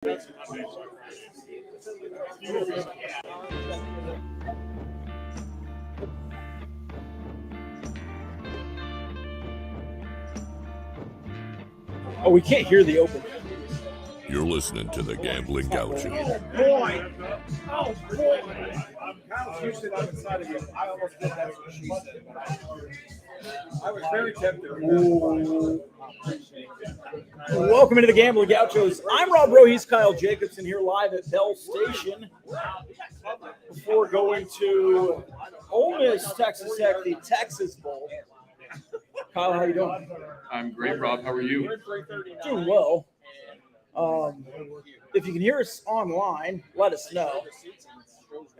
Oh, we can't hear the open. You're listening to the Gambling Gaucho. Boy! Oh, boy! Kyle Houston, I'm inside of you. I almost did that what she said. I was very tempted. Welcome into the Gambling Gauchos. I'm Rob Rowe. He's Kyle Jacobson here live at Belle Station. Before going to Ole Miss, Texas Tech, the Texas Bowl. Kyle, how you doing? I'm great, Rob. How are you? Doing well. If you can hear us online, let us know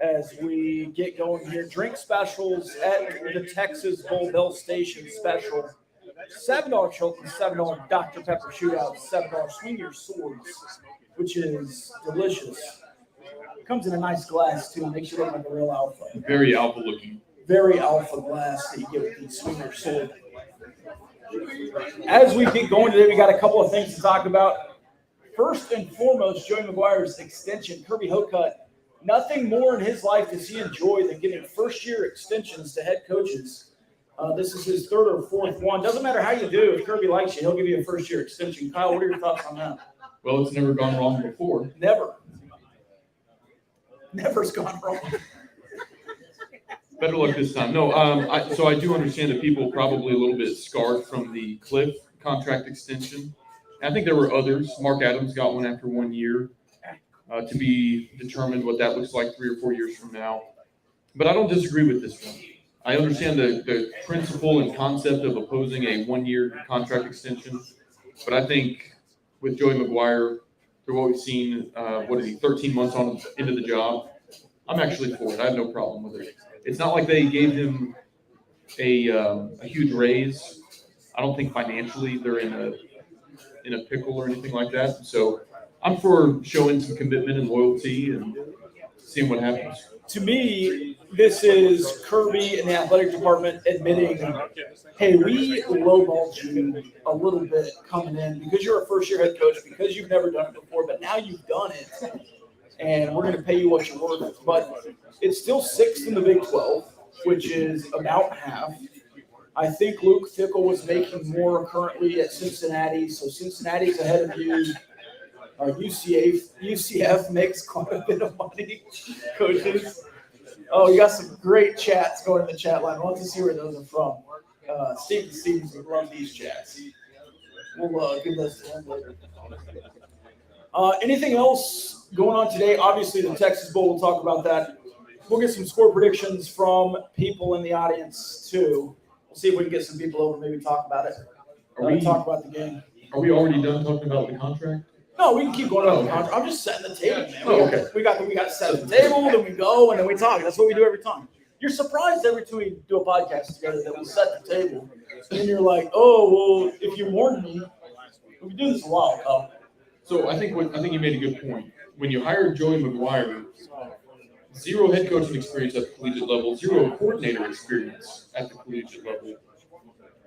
as we get going here. Drink specials at the Texas Bowl Belle Station special. $7 Chilton, $7 Dr. Pepper Shootout, $7 Swing Your Swords, which is delicious. Comes in a nice glass, too. Makes you look like a real alpha. Very alpha looking. Very alpha glass that you get with the Swing Your Sword. As we get going today, we got a couple of things to talk about. First and foremost, Joey McGuire's extension. Kirby Hocutt, nothing more in his life does he enjoy than giving first-year extensions to head coaches. This is his third or fourth one. Doesn't matter how you do. If Kirby likes you, he'll give you a first-year extension. Kyle, what are your thoughts on that? Well, it's never gone wrong before. Never. Never's gone wrong. Better luck this time. No, so I do understand that people are probably a little bit scarred from the Cliff contract extension. I think there were others. Mark Adams got one after 1 year to be determined what that looks like 3 or 4 years from now. But I don't disagree with this one. I understand the principle and concept of opposing a 1-year contract extension. But I think with Joey McGuire, through what we've seen, 13 months on into the job, I'm actually for it. I have no problem with it. It's not like they gave him a huge raise. I don't think financially they're in a pickle or anything like that. So I'm for showing some commitment and loyalty and seeing what happens. To me, this is Kirby and the athletic department admitting, hey, we lowballed you a little bit coming in because you're a first-year head coach, because you've never done it before, but now you've done it, and we're going to pay you what you're worth. But it's still sixth in the Big 12, which is about half. I think Luke Fickell was making more currently at Cincinnati, so Cincinnati's ahead of you. UCF makes quite a bit of money, coaches. Oh, you got some great chats going in the chat line. We'll have to see where those are from. Steve Stevens would love these chats. We'll give those to him later. Anything else going on today? Obviously, the Texas Bowl, we'll talk about that. We'll get some score predictions from people in the audience, too. We'll see if we can get some people over, maybe talk about it. Talk about the game. Are we already done talking about the contract? No, we can keep going about the contract. I'm just setting the table, man. Okay. We got to set the table, then we go, and then we talk. That's what we do every time. You're surprised every time we do a podcast together that we set the table. And you're like, oh, well, if you warned me, we do this a while ago. So I think you made a good point. When you hired Joey McGuire, 0 head coaching experience at the collegiate level, 0 coordinator experience at the collegiate level.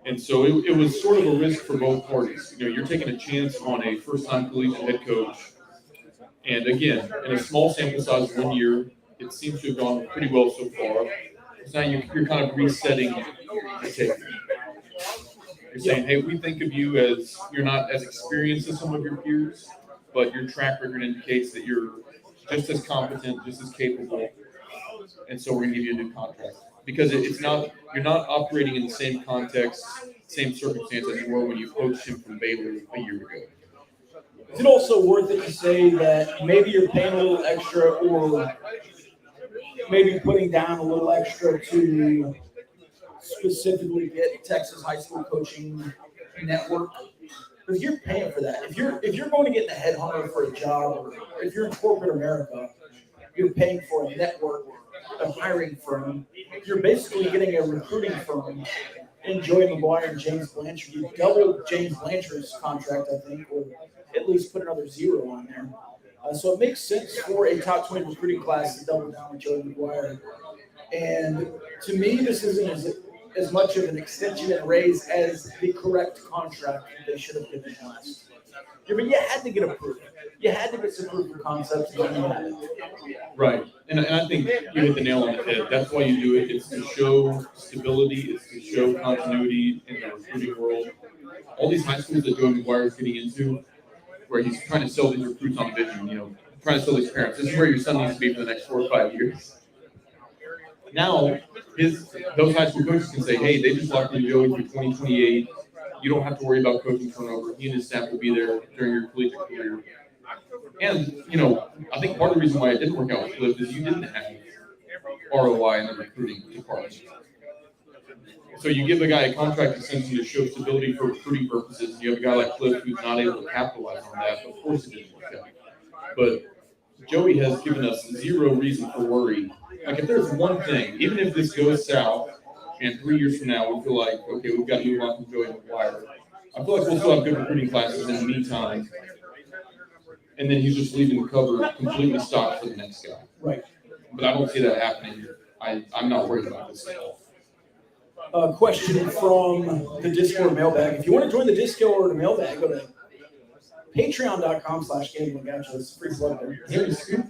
And so it was sort of a risk for both parties. You know, you're taking a chance on a first-time collegiate head coach. And again, in a small sample size of 1 year, it seems to have gone pretty well so far. So now you're kind of resetting the table. You're saying, hey, we think of you as you're not as experienced as some of your peers, but your track record indicates that you're just as competent, just as capable. And so we're going to give you a new contract. Because you're not operating in the same context, same circumstance as you were when you coached him from Baylor a year ago. Is it also worth it to say that maybe you're paying a little extra or maybe putting down a little extra to specifically get Texas high school coaching network? Because you're paying for that. If you're going to get the headhunter for a job, or if you're in corporate America, you're paying for a network, a hiring firm. You're basically getting a recruiting firm in Joey McGuire and James Blanchard. You doubled James Blanchard's contract, I think, or at least put another 0 on there. So it makes sense for a top 20 recruiting class to double down with Joey McGuire. And to me, this isn't as much of an extension and raise as the correct contract they should have given last. Yeah, but you had to get approved. You had to get some proof of concepts. And then you had it. Right. And I think you hit the nail on the head. That's why you do it. It's to show stability. It's to show continuity in the recruiting world. All these high schools that Joey McGuire is getting into, where he's trying to sell these recruits on vision, trying to sell these parents. This is where your son needs to be for the next 4 or 5 years. Now, those high school coaches can say, hey, they just locked in Joey through 2028. You don't have to worry about coaching turnover. He and his staff will be there during your collegiate career. And, I think part of the reason why it didn't work out with Cliff is you didn't have ROI in the recruiting department. So you give a guy a contract extension to show stability for recruiting purposes. You have a guy like Cliff who's not able to capitalize on that. Of course it didn't work out. But Joey has given us zero reason for worry. Like, if there's one thing, even if this goes south and 3 years from now we feel like, okay, we've got to move on from Joey McGuire, I feel like we'll still have good recruiting classes in the meantime. And then he's just leaving the cover completely stocked for the next guy. Right. But I don't see that happening. I'm not worried about this at all. Question from the Discord mailbag. If you want to join the Discord or the mailbag, go to patreon.com/gamblingouch. It's a free plug there. Is there a scoop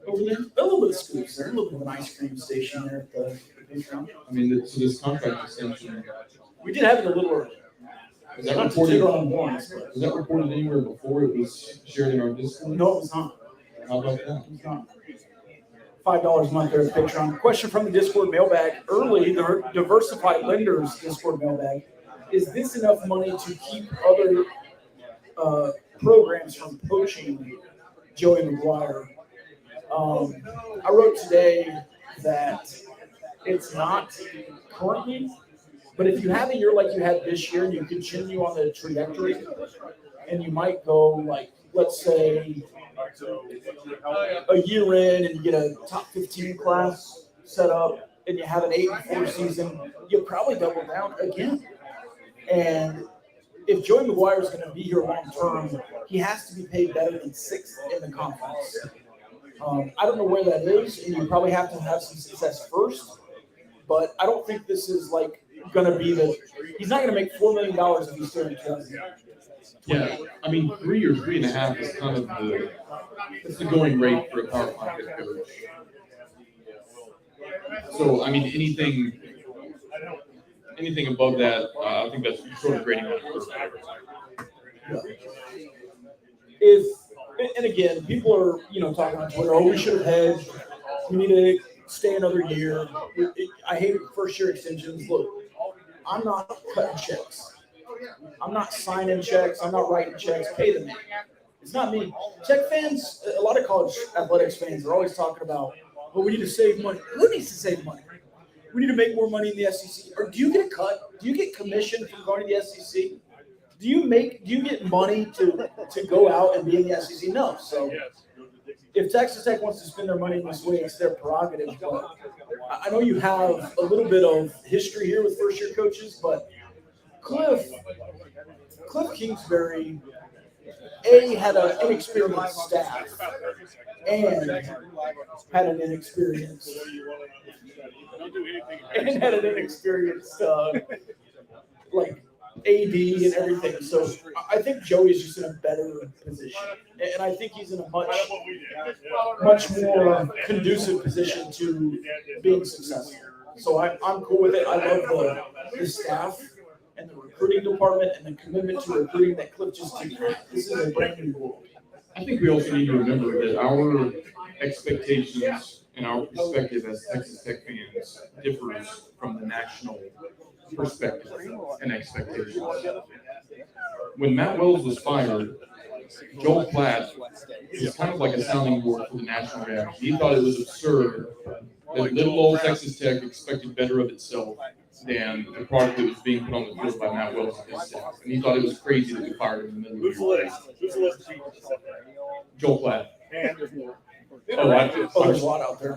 over there? A little bit of scoops there. A little bit of an ice cream station there at the Patreon. I mean, so this contract extension, We did have it a little early. was that Not to take reported? on warrants, but Was that reported anywhere before it was shared in our Discord? no, it was not. How about that? It was not. $5 a month there at Patreon. Question from the Discord mailbag. Early, the Diversified Lenders Discord mailbag. Is this enough money to keep other programs from poaching Joey McGuire? I wrote today that it's not currently, but if you have a year like you had this year and you continue on the trajectory, and you might go like, let's say, a year in and you get a top 15 class set up and you have an 8-4 season, you'll probably double down again. And if Joey McGuire is going to be here long term, he has to be paid better than 6th in the conference. I don't know where that is, and you probably have to have some success first. But I don't think this is like going to be he's not going to make $4 million if he's still in 2000. Yeah, I mean, 3 or 3.5 is kind of the going rate for a Power 5 head coach. So, I mean, anything above that, I think that's sort of grading on it. And again, people are, talking on Twitter, we should have hedged. We need to stay another year. I hate first-year extensions. Look, I'm not cutting checks. I'm not signing checks. I'm not writing checks. Pay the man. It's not me. Tech fans, a lot of college athletics fans are always talking about, we need to save money. Who needs to save money? We need to make more money in the SEC. Or do you get a cut? Do you get commission from going to the SEC? Do you get money to go out and be in the SEC? No. So if Texas Tech wants to spend their money in this way, it's their prerogative. But I know you have a little bit of history here with first-year coaches, but Cliff Kingsbury, had an inexperienced staff and had an inexperienced AD and everything. So I think Joey's just in a better position, and I think he's in a much more conducive position to being successful. So I'm cool with it. I love the staff and the recruiting department and the commitment to recruiting that Cliff just did. This is a brand new world. I think we also need to remember that our expectations and our perspective as Texas Tech fans differs from the national perspective and expectations. When Matt Wells was fired, Joel Klatt was kind of like a sounding board for the national reaction. He thought it was absurd that little old Texas Tech expected better of itself than the product that was being put on the field by Matt Wells and his staff. And he thought it was crazy that we fired him in the middle of the year. Joel Klatt. There's a lot out there.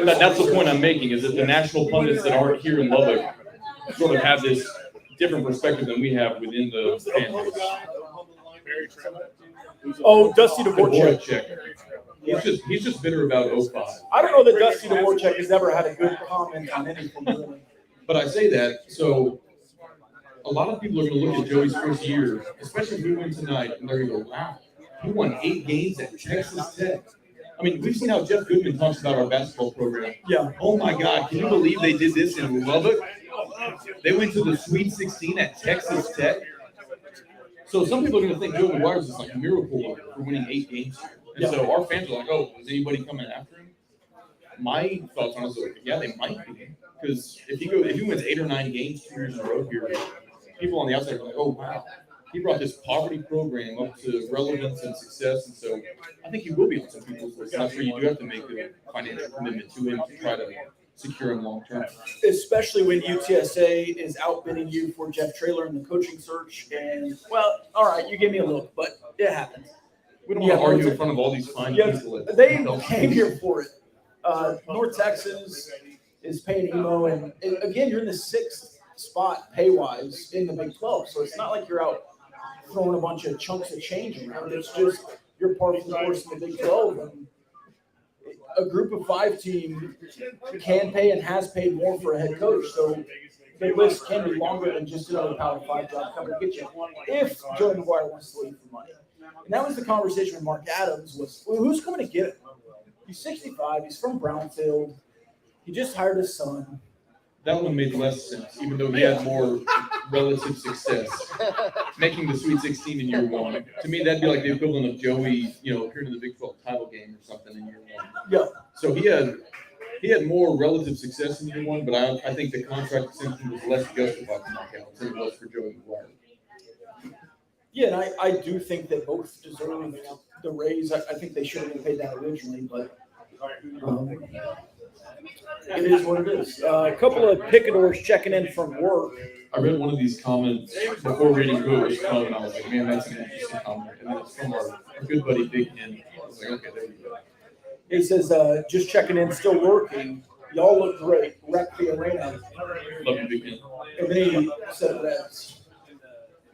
That's the point I'm making, is that the national pundits that aren't here in Lubbock sort of have this different perspective than we have within the fan base. Dusty Dvorak. He's just bitter about 05. I don't know that Dusty Dvorak has ever had a good comment on anything really. But I say that, so a lot of people are going to look at Joey's first year, especially if we win tonight, and they're going to go, wow, he won 8 games at Texas Tech. I mean, we've seen how Jeff Goodman talks about our basketball program. Yeah. Oh my God, can you believe they did this in Lubbock? They went to the Sweet 16 at Texas Tech. So some people are going to think Joey McGuire is like a miracle worker for winning 8 games. And so our fans are like, oh, is anybody coming after him? My thoughts on it is like, yeah, they might be. Because if he wins 8 or 9 games 2 years in a row here, people on the outside are like, oh, wow. He brought this poverty program up to relevance and success, and so I think he will be on some people's list. That's where you do have to make a financial commitment to him to try to secure him long term. Especially when UTSA is outbidding you for Jeff Traylor in the coaching search. And, well, all right, you give me a look, but it happens. We don't want to argue in front of all these fine people. They came here for it. North Texas is paying Emo, and again, you're in the 6th spot pay-wise in the Big 12, so it's not like you're out throwing a bunch of chunks of change around. It's just you're part of the course in the Big 12. And a group of 5 team can pay and has paid more for a head coach. So the list can be longer than just another Power 5 job coming to get you if Joey McGuire wants to leave for money. And that was the conversation with Mark Adams was, well, who's coming to get him? He's 65. He's from Brownfield. He just hired his son. That one made less sense, even though he had more relative success, making the Sweet 16 in year 1. To me, that'd be like the equivalent of Joey, appearing in the Big 12 title game or something in year 1. Yeah. So he had more relative success in year 1, but I think the contract extension was less justified for Mark Adams than it was for Joey McGuire. Yeah, and I do think that both deserve the raise. I think they should have been paid that originally, but it is what it is. A couple of picadors checking in from work. I read one of these comments before reading who it was from, and I was like, man, that's an interesting comment. And then it's from our good buddy Big Hen. I was like, okay, there we go. He says, just checking in, still working. Y'all look great. Wreck the arena. Love you, Big Hen. And then he said Reds.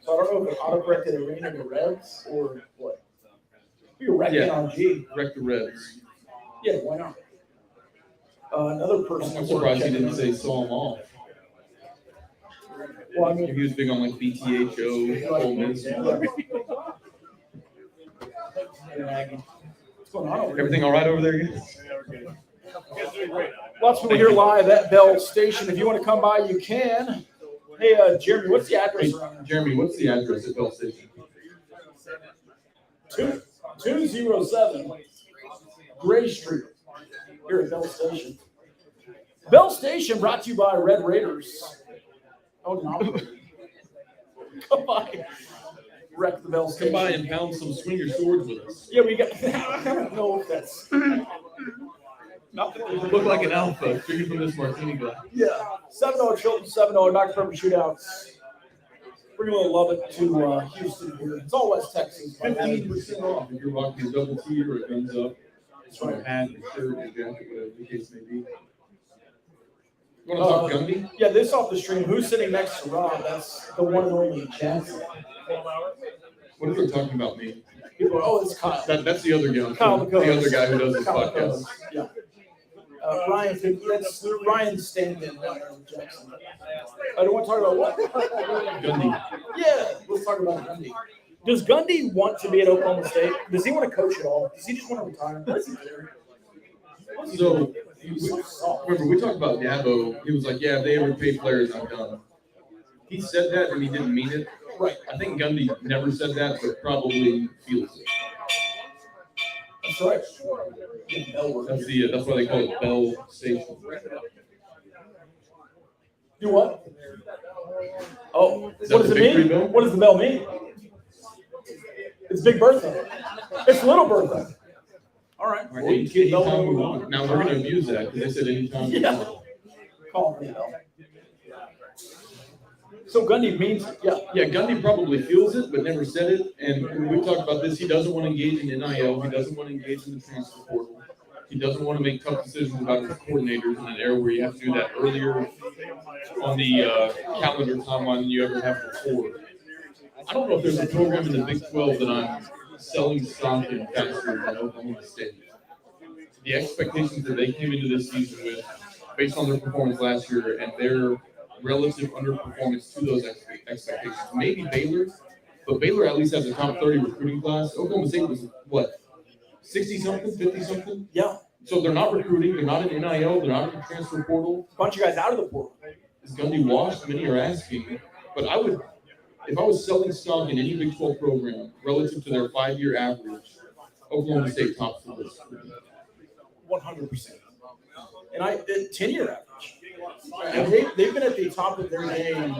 So I don't know if it autocorrected arena to Reds or what. You're wrecking on G. Wreck the Reds. Yeah, why not? Another person. I'm surprised he didn't say saw them off. Well, I mean, He was big on like BTHO, Ole Miss. what's going on over here? Everything all right over there, guys? Lots of people here live at Belle Station. If you want to come by, you can. Hey, Jeremy, what's the address around? Jeremy, what's the address at Belle Station? 207 Gray Street here at Belle Station. Belle Station brought to you by Red Raiders. Oh, no. Come by. Wreck the Belle Station. Come by and pound some swinger swords with us. Yeah, we got. I don't know if that's. Look like an alpha, drinking from this martini glass. Yeah. 7-0 Chilton, 7-0 Dr. Pepper Shootouts. We're going to love it to Houston here. It's all West Texas. 15% off if you're rocking a double T or a guns up. It's from a hat, a shirt, a jacket, whatever the case may be. You want to talk Gundy? Yeah, this off the stream. Who's sitting next to Rob? That's the one and only Chance. What if they're talking about me? People are, it's Kyle. That's the other guy. Kyle The McCullough. other guy who does this Kyle podcast. McCullough. Yeah. That's Ryan Stanton. Jackson. I don't want to talk about what? Gundy. Yeah, let's talk about Gundy. Does Gundy want to be at Oklahoma State? Does he want to coach at all? Does he just want to retire? What is he doing? So, remember, we talked about Dabo. He was like, yeah, if they ever pay players, I'm done. He said that and he didn't mean it. Right. I think Gundy never said that, but probably feels it. That's right. That's why they call it Belle Station. Do what? Oh, Is what that does the it Big mean? Three Bell? What does the bell mean? It's Big Bertha. It's Little Bertha. All right. All right, anytime we want. Now we're going to abuse that because they said anytime we Yeah. want. Call me bell. So Gundy means, yeah. Yeah, Gundy probably feels it, but never said it. And we talked about this. He doesn't want to engage in NIL. He doesn't want to engage in the transfer portal. He doesn't want to make tough decisions about his coordinators in an era where you have to do that earlier on the calendar timeline than you ever have before. I don't know if there's a program in the Big 12 that I'm selling stock in faster than Oklahoma State. The expectations that they came into this season with, based on their performance last year and their relative underperformance to those expectations, expectations. Maybe Baylor, but Baylor at least has a top 30 recruiting class. Oklahoma State was what, 60-something, 50-something? Yeah. So they're not recruiting. They're not in NIL. They're not in the transfer portal. A bunch of guys out of the portal. Is Gundy washed? Many are asking. But I would, if I was selling stock in any Big 12 program relative to their 5-year average, Oklahoma State tops the list. 100%. And 10-year average. And they've been at the top of their game,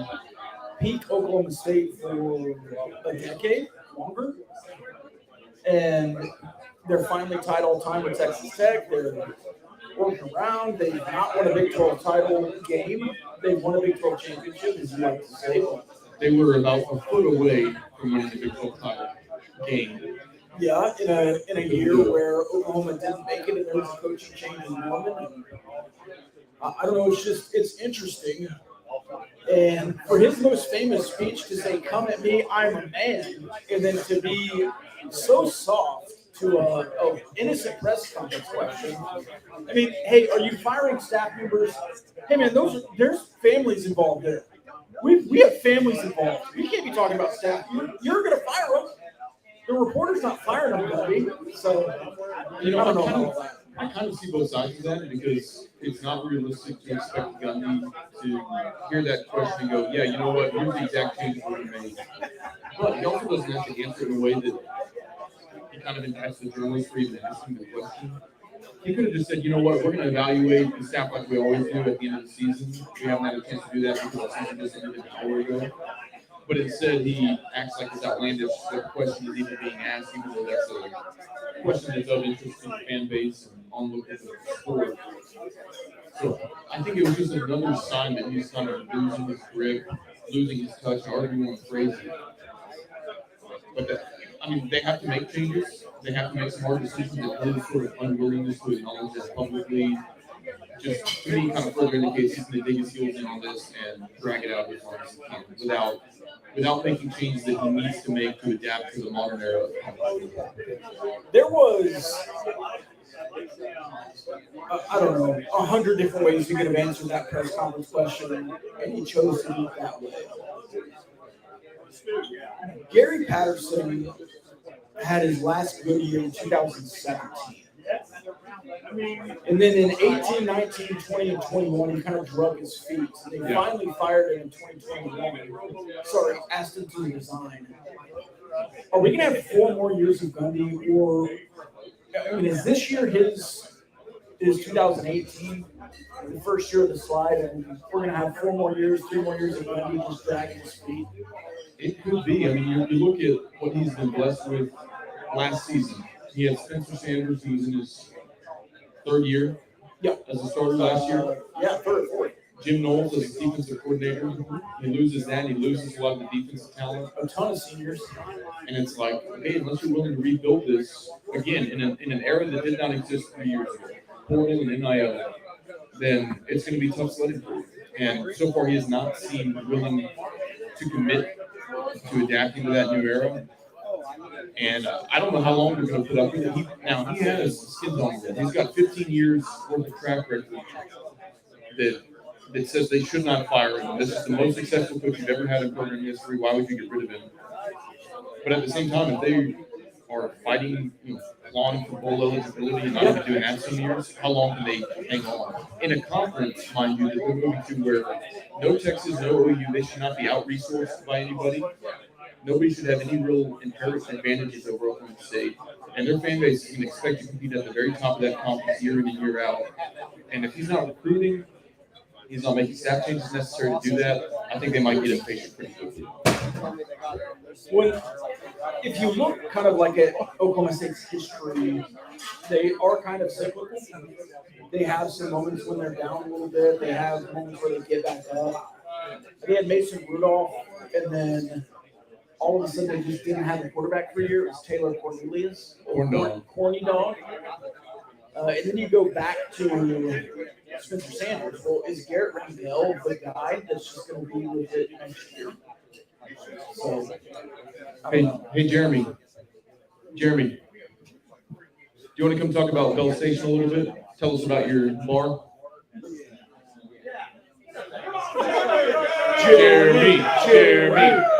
peak Oklahoma State for a decade, longer. And they're finally tied all time with Texas Tech. They're working around. They've not won a Big 12 title game. They've won a Big 12 championship, as you like to say. They were about a foot away from winning the Big 12 title game. Yeah, in a year where Oklahoma didn't make it and there was a coaching change in Norman. And, I don't know, it's interesting. And for his most famous speech to say, "Come at me, I'm a man," and then to be so soft to a innocent press conference question. I mean, hey, are you firing staff members? Hey man, there's families involved there. We have families involved. We can't be talking about staff. You're gonna fire them. The reporter's not firing anybody. So You know, I don't know. I kind of see both sides of that because it's not realistic to expect Gundy to hear that question and go, "Yeah, you know what? Here's the exact changes we're going to make." But he also doesn't have to answer in a way that he kind of impacts the journalist for even asking the question. He could have just said, "You know what? We're going to evaluate the staff like we always do at the end of the season. We haven't had a chance to do that because the season just ended an hour ago." But instead, he acts like it's outlandish. The question is even being asked, even though that's a question that's of interest to the fan base and onlookers of the sport. So I think it was just another sign that he's kind of losing his grip, losing his touch, arguing with crazy. But they have to make changes. They have to make some hard decisions. And his sort of unwillingness to acknowledge this publicly, just to me, kind of further indicates he's going to dig his heels in on this and drag it out as long as he can without making changes that he needs to make to adapt to the modern era. There was, I don't know, 100 different ways he could have answered that press conference question, and he chose to do it that way. Gary Patterson had his last good year in 2017. And then in 18, 19, 20, and 21, he kind of drug his feet. So they finally fired him in 2021. Sorry, asked him to resign. Are we going to have 4 more years of Gundy? Or, I mean, is this year his 2018, the first year of the slide, and we're going to have 4 more years, 3 more years of Gundy just dragging his feet? It could be. I mean, you look at what he's been blessed with last season. He had Spencer Sanders, who was in his 3rd year as a starter last year. Third. Jim Knowles as defensive coordinator. He loses that. He loses a lot of the defensive talent. A ton of seniors. And it's like, okay, unless you're willing to rebuild this, again, in an era that did not exist 3 years ago, portal and NIL, then it's going to be tough sledding for you. And so far, he has not seemed willing to commit to adapting to that new era. And I don't know how long they're going to put up with it. He has skins on him. He's got 15 years worth of track record that says they should not fire him. This is the most successful coach you've ever had in program history. Why would you get rid of him? But at the same time, if they are fighting, clawing for bowl eligibility and not even doing that some years, how long can they hang on? In a conference, mind you, that they're moving to where no Texas, no OU, they should not be out-resourced by anybody. Nobody should have any real inherent advantages over Oklahoma State. And their fan base can expect to compete at the very top of that conference year in and year out. And if he's not recruiting, he's not making staff changes necessary to do that, I think they might get impatient pretty quickly. If you look kind of like at Oklahoma State's history, they are kind of cyclical. They have some moments when they're down a little bit. They have moments where they get back up. They had Mason Rudolph, and then all of a sudden they just didn't have a quarterback for a year. It was Taylor Cornelius, Corny Dog. And then you go back to Spencer Sanders. Well, is Garrett Rangel the guy that's just going to be with it next year? So, Hey, Jeremy. Do you want to come talk about Belle Station a little bit? Tell us about your bar.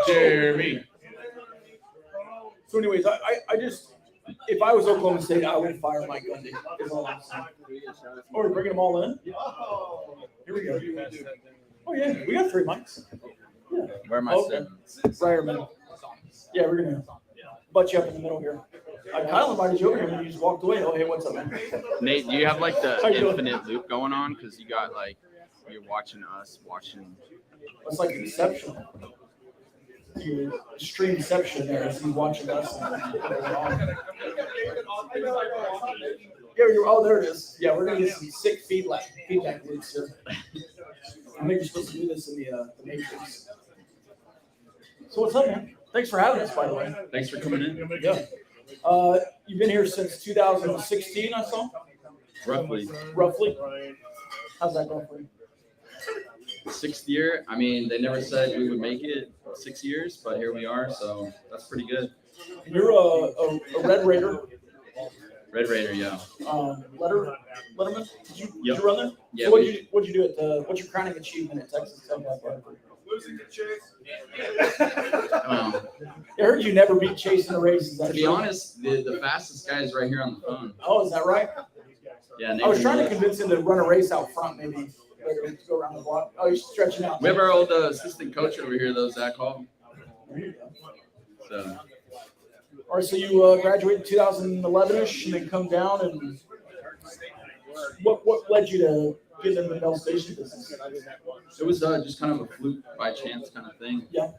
Jeremy. So anyways, I just, if I was Oklahoma State, I would fire Mike Gundy. Is all I'm saying. Oh, we're bringing them all in? Here we go. Oh, yeah, we got 3 mics. Yeah. Where am I Okay. sitting? Right here, man. Yeah, we're going to butt you up in the middle here. Kyle invited you over here and you just walked away. Oh, hey, what's up, man? Nate, do you have like the How you doing? infinite loop going on? Because you got like, you're watching us, watching. It's like Inception. You stream Inception there as you watching us. Oh, there it is. Yeah, we're going to get some sick feedback loops here. I think you're supposed to do this in the Matrix. So what's up, man? Thanks for having us, by the way. Thanks for coming in. Yeah. You've been here since 2016, I saw. Roughly. How's that going for you? 6th year. I mean, they never said we would make it 6 years, but here we are. So that's pretty good. And you're a Red Raider. Red Raider, yeah. Letterman. Did you Yep. run there? Yeah. So what'd you do at what's your crowning achievement at Texas Tech? Um, I heard you never beat Chase in a race. Is that to be true? honest, the fastest guy is right here on the phone. Oh, is that right? Yeah. I was trying to convince him to run a race out front, maybe. Like, go around the block. Oh, you're stretching out. We have our old assistant coach over here, though, Zach Hall. So. All right, so you graduated 2011-ish and then come down, and what led you to get into the Belle Station business? It was just kind of a fluke by chance kind of thing. Yeah.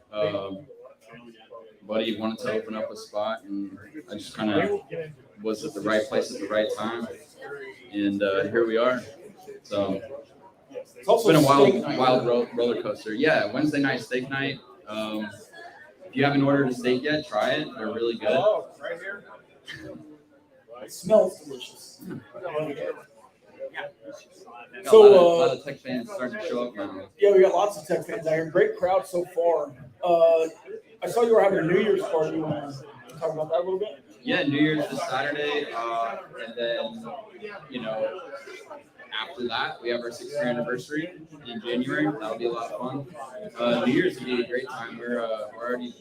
Buddy wanted to open up a spot, and I just kind of was at the right place at the right time, and here we are. So It's also been a steak night. wild roller coaster. Yeah, Wednesday night steak night. If you haven't ordered a steak yet, try it. They're really good. It smells delicious. Got So, a lot of Tech fans starting to show up now. Yeah, we got lots of Tech fans out here. Great crowd so far. I saw you were having a New Year's party. You want to talk about that a little bit? Yeah, New Year's this Saturday, and then after that we have our 6th year anniversary in January. That'll be a lot of fun. New Year's will be a great time. We're already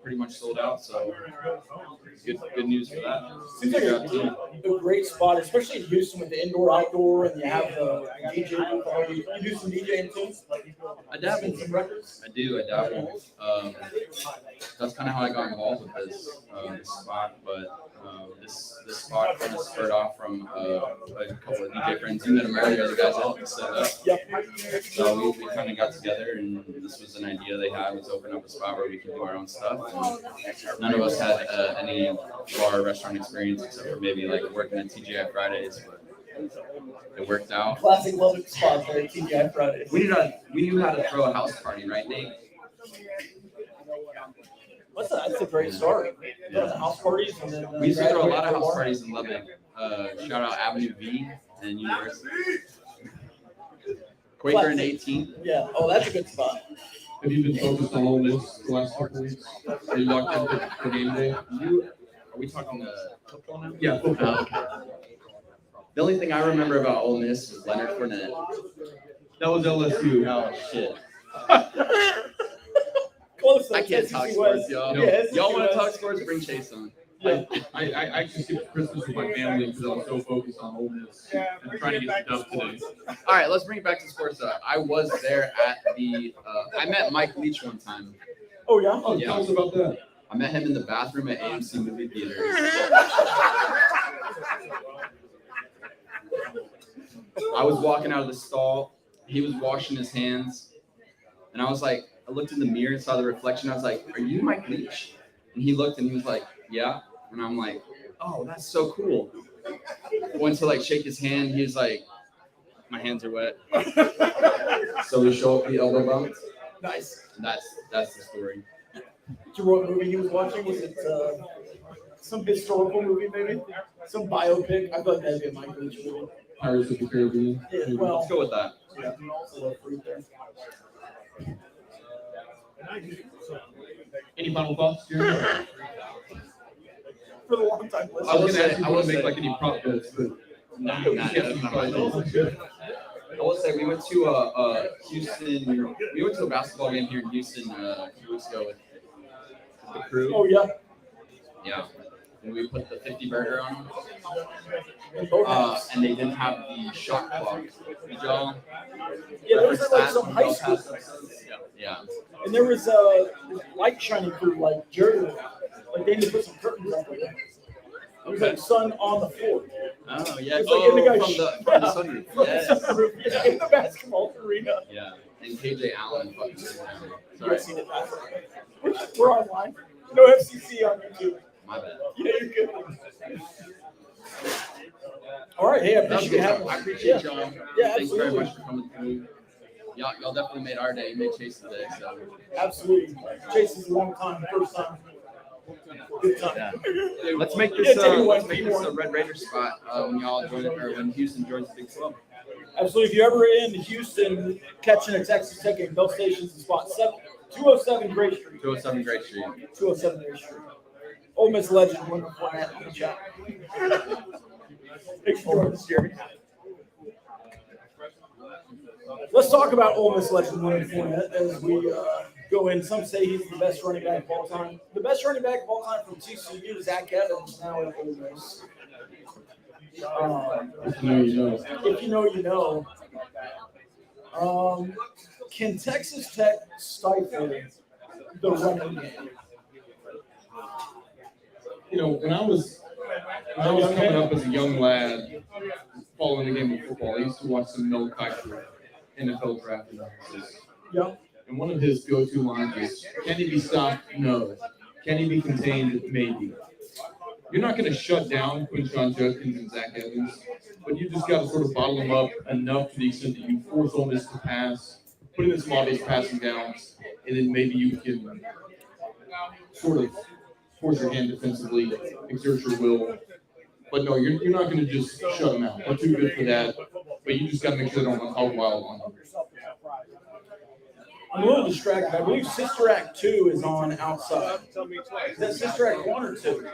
pretty much sold out, so good news for that. Seems like a great spot, especially in Houston with the indoor-outdoor, and you have the DJ. You do some DJing too? I dabble. Some records? I dabble. That's kind of how I got involved with this spot, but this spot kind of spurred off from a couple of DJ friends. You met them earlier, the guys that set up. Yep. So we kind of got together, and this was an idea they had, was open up a spot where we could do our own stuff. And none of us had any bar restaurant experience except for maybe like working at TGI Fridays, but it worked out. Classic Lubbock spot there at TGI Fridays. We knew how to throw a house party, right, Nate? That's a great start. Yeah. House parties. And then, We used to throw a lot of house parties in Lubbock. Shout out Avenue V and University. Quaker and 18. Yeah. Oh, that's a good spot. Have you been focused on all this the last couple of weeks? Are you locked in for game day? Are we talking football now? Yeah, football. Okay. The only thing I remember about Ole Miss was Leonard Fournette. That was LSU. Oh shit! Close. I can't talk sports, y'all. Yeah, Y'all want to talk sports? Bring Chase on. I actually skipped Christmas with my family because I was so focused on Ole Miss and trying to get the dub today. All right, let's bring it back to sports. I was there at the. I met Mike Leach one time. Oh yeah. Oh, Yeah. tell us about that. I met him in the bathroom at AMC movie theaters. I was walking out of the stall. He was washing his hands, and I was like, I looked in the mirror and saw the reflection. I was like, "Are you Mike Leach?" And he looked and he was like, "Yeah." And I'm like, "Oh, that's so cool." Went to like shake his hand. He was like, "My hands are wet." So we show up the elbow bump. Nice. That's the story. Do you know what movie he was watching? Was it some historical movie, maybe? Some biopic? I thought that'd be a Mike Leach movie. Pirates of the Caribbean. Yeah, well, Let's go with that. yeah, a little fruit there. Any final thoughts, Jeremy? For the long time I was listeners. going to ask you I to will make say- like any prop bets, but Nah, that's not my fault. I will say we went to Houston. We went to a basketball game here in Houston a few weeks ago with the crew. Oh yeah. Yeah. And we put the 50 burger on them. And both halves. And they didn't have the shot clock. Did y'all? Yeah, there was reference like that some on high Belle school. Station? Yeah. And there was light shining through like Jerry. Like they need to put some curtains up there. It was like sun on the floor. Oh yeah. It's like in the guy's from the sunroof. Yes. Yeah, in the basketball arena. Yeah. And KJ Allen fucking. You Sorry. guys seen it? We're online. No FCC on YouTube. My bad. Yeah, you're good. All right. Hey, I That was appreciate good. you having I me. appreciate y'all. Yeah, Thanks very absolutely. much for coming through. Y'all definitely made our day. You made Chase's day. So Absolutely. Chase is a long time, first time. Good time. yeah. Let's make this a Red Raider spot when y'all join it, or when Houston joins the Big 12. Absolutely. If you're ever in Houston catching a Texas Tech game, Belle Station's the spot. 207 Gray Street. 207 Great Street. 207 Gray Street. Ole Miss legend, Wendell Fournette on the chat. Thanks for joining us, Jerry. Let's talk about Ole Miss legend Wendell Fournette as we go in. Some say he's the best running back of all time. The best running back of all time from TCU is Zach Evans, now at Ole Miss. If you know, you know. If you know, you know. Can Texas Tech stifle the running game? You know, when I was coming up as a young lad, following the game of football, I used to watch some Mel Kiper NFL draft analysis. Yeah. And one of his go-to lines is, "Can he be stopped? No. Can he be contained? Maybe." You're not going to shut down Quinshon Judkins and Zach Evans, but you just got to sort of bottle them up enough to the extent that you force Ole Miss to pass, put in some obvious passing downs, and then maybe you can sort of force your hand defensively, exert your will. But no, you're not going to just shut them out. They're too good for that. But you just got to make sure they don't run hog wild on them. I'm a little distracted. I believe Sister Act 2 is on outside. Is that Sister Act 1 or 2?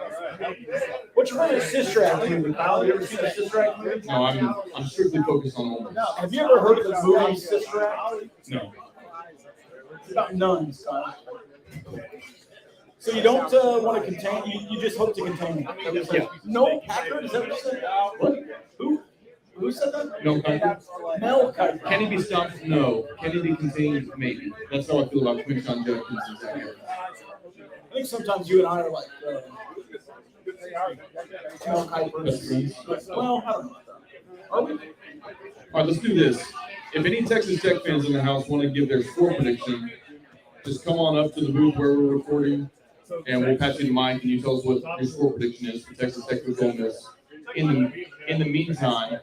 What's your favorite Sister Act movie, Kyle? You ever seen the Sister Act movie? No, I'm strictly focused on Ole Miss. Have you ever heard of the movie Sister Act? No. It's about nuns, Kyle. So you don't want to contain, you just hope to contain them. Yeah. No Packard, is that what you said? What? Who said that? No, Kiper. Mel Kiper. Can he be stopped? No. Can he be contained? Maybe. That's how I feel about Quinshon Judkins and Zach Evans. I think sometimes you and I are like Mel Kiper. Well, I don't know. Are we? All right, let's do this. If any Texas Tech fans in the house want to give their score prediction, just come on up to the booth where we're recording, and we'll pass you the mic, and you tell us what your score prediction is for Texas Tech versus Ole Miss. In the meantime,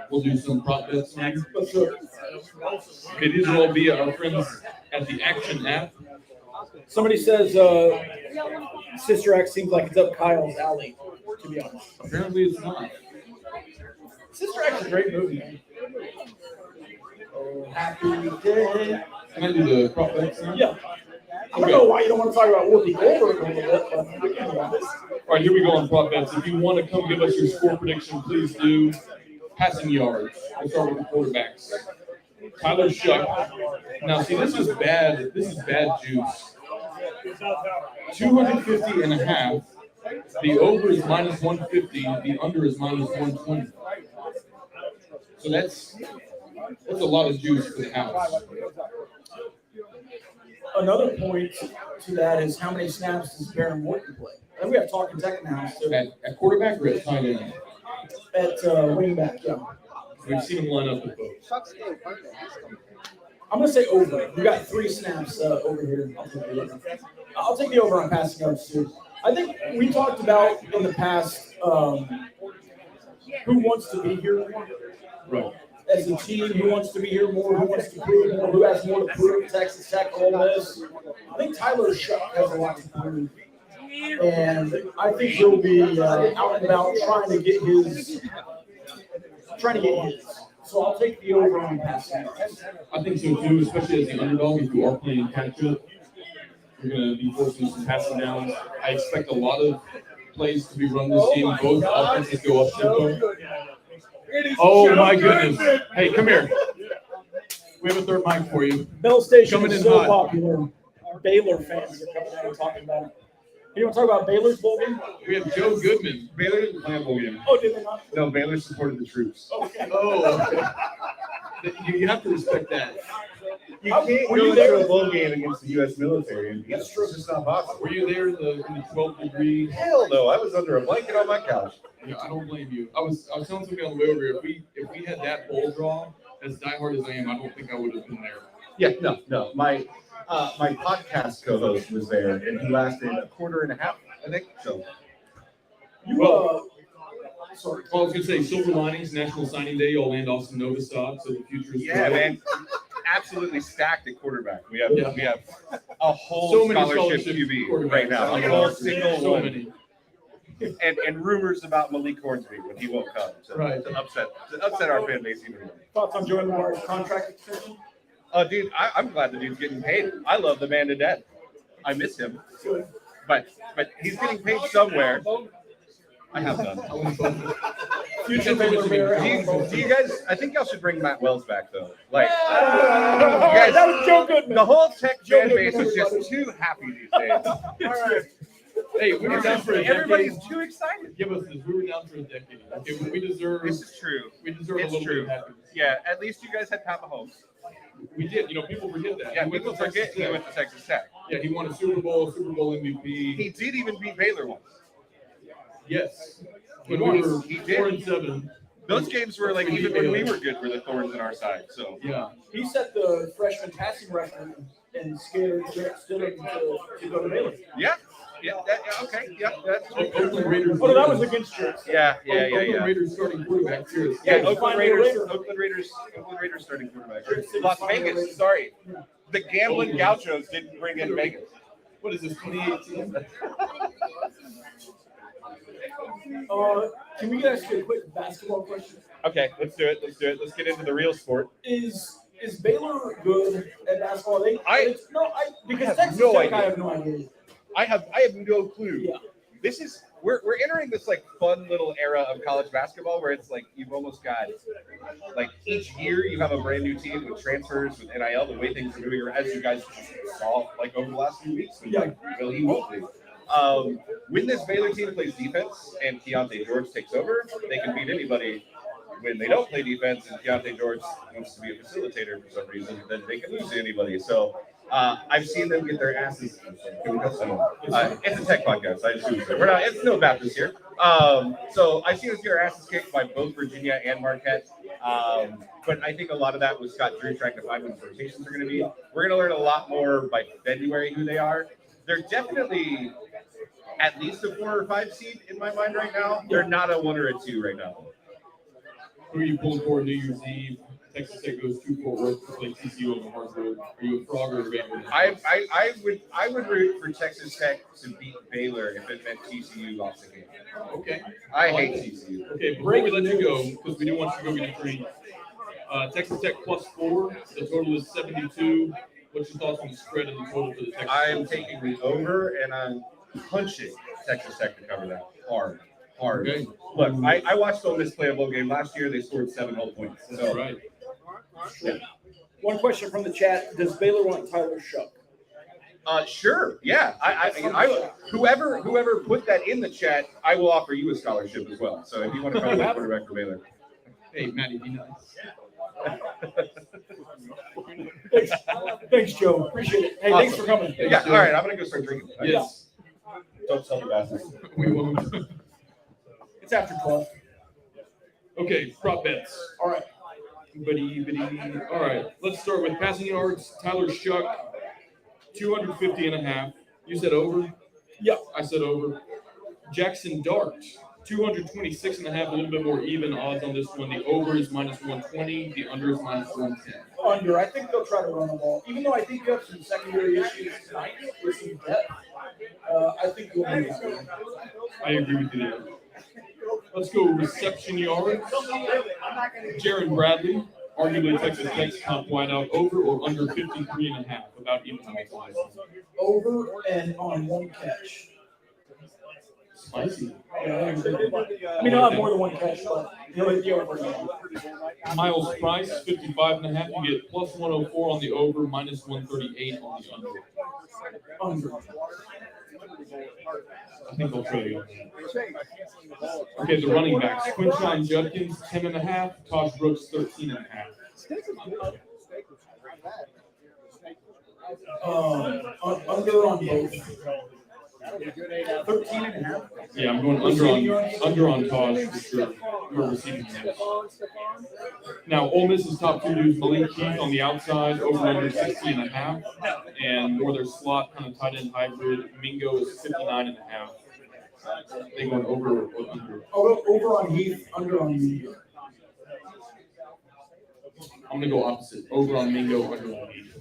we'll do some prop bets. Okay, these are all via our friends at the Action app. Somebody says Sister Act seems like it's up Kyle's alley, to be honest. Apparently, it's not. Sister Act's a great movie, man. Oh, happy day. Can I do the prop bets now? Yeah. I don't know why you don't want to talk about Whoopi Goldberg a little bit, but anyway. All right, here we go on prop bets. If you want to come give us your score prediction, please do. Passing yards. We'll start with the quarterbacks. Tyler Shuck. Now, see, this is bad. This is bad juice. 250 and a half. The over is minus 150. The under is minus 120. So that's a lot of juice for the house. Another point to that is how many snaps does Baron Morton play? And we have talking tech in the house too. At quarterback or at tight end? At wing back, yeah. We've seen him line up with both. I'm gonna say over. We got 3 snaps over here. I'll take the over on passing yards too. I think we talked about in the past who wants to be here more. Right. As a team, who wants to be here more, who wants to prove more, who has more to prove, Texas Tech, Ole Miss. I think Tyler Shuck has a lot to prove. And I think he'll be out and about trying to get his. So I'll take the over on passing yards. I think so too, especially as the underdog. If you are playing catch up, you're going to be forcing some passing downs. I expect a lot of plays to be run this game. Both offenses go up tempo. Oh my goodness! Hey, come here. We have a third mic for you. Belle Station Coming is in so hot. popular. Baylor fans are coming out and talking about it. You want to talk about Baylor's bowl game? We have Joe Goodman. Baylor didn't play a bowl game. Oh, did they not? No, Baylor supported the troops. Okay. Oh, okay. You have to respect that. You can't Were go you there? into a bowl game against the U.S. military and beat That's us. true. It's just not possible. Were you there in the 12 degree? Hell no, I was under a blanket on my couch. Yeah, I don't blame you. I was telling somebody on the way over here, if we had that bowl draw, as diehard as I am, I don't think I would have been there. Yeah, no. My podcast co-host was there, and he lasted a quarter and a half, I think. So Sorry. Well, I was gonna say Silver Linings National Signing Day. Y'all land off some Nova stock, so the future is yeah, bright. man, absolutely stacked at quarterback. We have a whole So many scholarship scholarship QB right now, quarterbacks. a whole single So one. many. And rumors about Malik Hornsby when he won't come to upset our fan base even more. Thoughts on Joey McGuire's contract extension? Dude, I'm glad the dude's getting paid. I love the man to death. I miss him, but he's getting paid somewhere. I have done. Future Baylor Bear. Do you guys? I think y'all should bring Matt Wells back though. Like, That was Joe Goodman. the whole Tech Joe fan base Goodman, is everybody. just too happy these days. All right. Hey, we were down for a decade. Everybody's too excited. Give us this. We were down for a decade. Okay, we deserve. This is true. We deserve It's a little true. bit of happiness. Yeah, at least you guys had Pat Mahomes. We did. People forget that. Yeah, He went people to Texas forget he Tech. went to Texas Tech. Yeah, he won a Super Bowl MVP. He did even beat Baylor once. Yes. When He we did. were He did. 4-7. Those games were like even when we were good for the thorns in our side. So Yeah. He set the freshman passing record and scared Jarrett Stidham to go to Baylor. That's Oakland Raiders. Oh, no, that was against Jarrett. Oakland Raiders starting quarterback. Cheers. Yeah, Yeah, Oakland finally a Raiders Raider. starting quarterback. City Las finally a Vegas, Raider. sorry. The gambling gauchos didn't bring in Vegas. What is this, 2018? Can we ask you a quick basketball question? Okay, let's do it. Let's get into the real sport. Is Baylor good at basketball? Because have Texas no Tech, I idea. have no idea. I have no clue. Yeah. This is we're entering this like fun little era of college basketball where it's like you've almost got like each year you have a brand new team with transfers with NIL, the way things are moving, or as you guys just saw like over the last few weeks. Yeah. Really will be. When this Baylor team plays defense and Keontae George takes over, they can beat anybody. When they don't play defense and Keontae George wants to be a facilitator for some reason, then they can lose to anybody. So I've seen them get their asses. It's a Tech podcast. I just we're not. It's no Baptist here. So I've seen us get our asses kicked by both Virginia and Marquette. But I think a lot of that was Scott Drew trying to find what the rotations are going to be. We're going to learn a lot more by February who they are. They're definitely at least a 4 or 5 seed in my mind right now. They're not a 1 or a 2 right now. Who are you pulling for New Year's Eve? Texas Tech goes to Fort Worth to play TCU on the hard road. Are you a Frog or a Baylor? I would root for Texas Tech to beat Baylor if it meant TCU lost the game. Okay. I hate TCU. Okay, before we let you go, because we do want you to go get a drink. Texas Tech +4. The total is 72. What's your thoughts on the spread and the total for the Texas? I'm taking the over and I'm punching Texas Tech to cover that hard. Okay. Look, I watched Ole Miss play a bowl game last year. They scored 7 whole points. So, That's right. Yeah. One question from the chat: does Baylor want Tyler Shuck? Sure. Yeah. I whoever put that in the chat, I will offer you a scholarship as well. So if you want to come play quarterback for Baylor. Hey, Matty, be nice. Thanks, Joe. Appreciate it. Hey, thanks for coming. Yeah. All right. I'm gonna go start drinking. Yes. Don't tell the bastards. We won't. It's after 12. Okay, prop bets. All right. All right, let's start with passing yards. Tyler Shuck, 250.5. You said over? Yeah. I said over. Jackson Dart, 226.5, a little bit more even odds on this one. The over is -120, the under is -110. Under. I think they'll try to run the ball. Even though I think you have some secondary issues tonight with some depth, I think we'll be good. I agree with you there. Let's go reception yards. Jaron Bradley, arguably Texas Tech's top wideout, over or under 53.5, about even. Over and on one catch. Spicy. Yeah, I mean, I'll have more than one catch, but he'll hit the over again. Miles Price, 55.5. You get plus 104 on the over, minus 138 on the under. Under. I think they'll trade you on that. Okay, the running backs. Quinshon Judkins, 10.5. Tosh Brooks, 13.5. Under on both. 13.5. Yeah, I'm going under on Tosh for sure. For receiving yards. Now, Ole Miss's top two dudes, Malik Keith on the outside, over under 60.5. And more their slot kind of tight end hybrid, Mingo is 59.5. They going over or under? Over on Heath, under on Mingo. I'm gonna go opposite. Over on Mingo, under on Heath.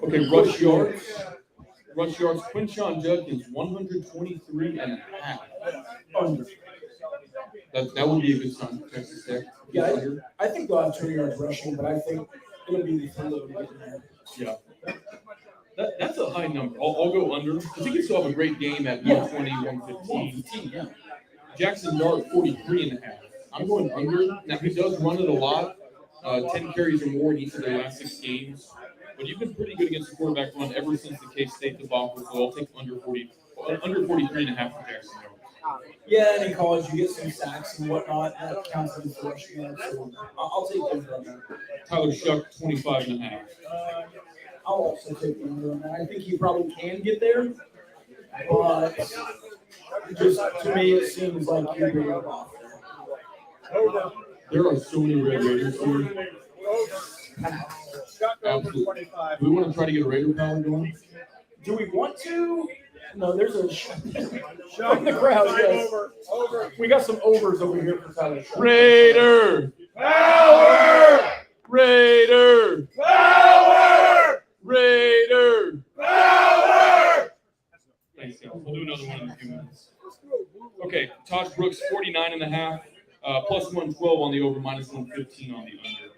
Okay, rush yards. Rush yards. Quinshon Judkins, 123.5. Under. That would be a good sign for Texas Tech. Yeah, I think they'll have 2 yards rushing, but I think it'll be the third to get in there. Yeah. That's a high number. I'll go under. I think he still have a great game at 120, 115. Yeah. Jackson Dart, 43.5. I'm going under. Now, he does run it a lot. 10 carries or more in each of their last 6 games. But you've been pretty good against the quarterback run ever since the K-State debacle, so I'll take under 43.5 for Jackson Dart. Yeah, and in college you get some sacks and whatnot. That counts as rushing yards. So I'll take over on that. Tyler Shuck, 25.5. I'll also take under on that. I think he probably can get there, but just to me it seems like you're being off there. There are so many Red Raiders here. Absolutely. Do we want to try to get a Raider power going? Do we want to? No, there's a shot from the crowd. Yes. Over. We got some overs over here for Tyler. Raider! Power! Raider! Power! Raider! Power! Thanks, guys. We'll do another one in a few minutes. Okay, Tosh Brooks, 49.5. Plus 112 on the over, minus 115 on the under.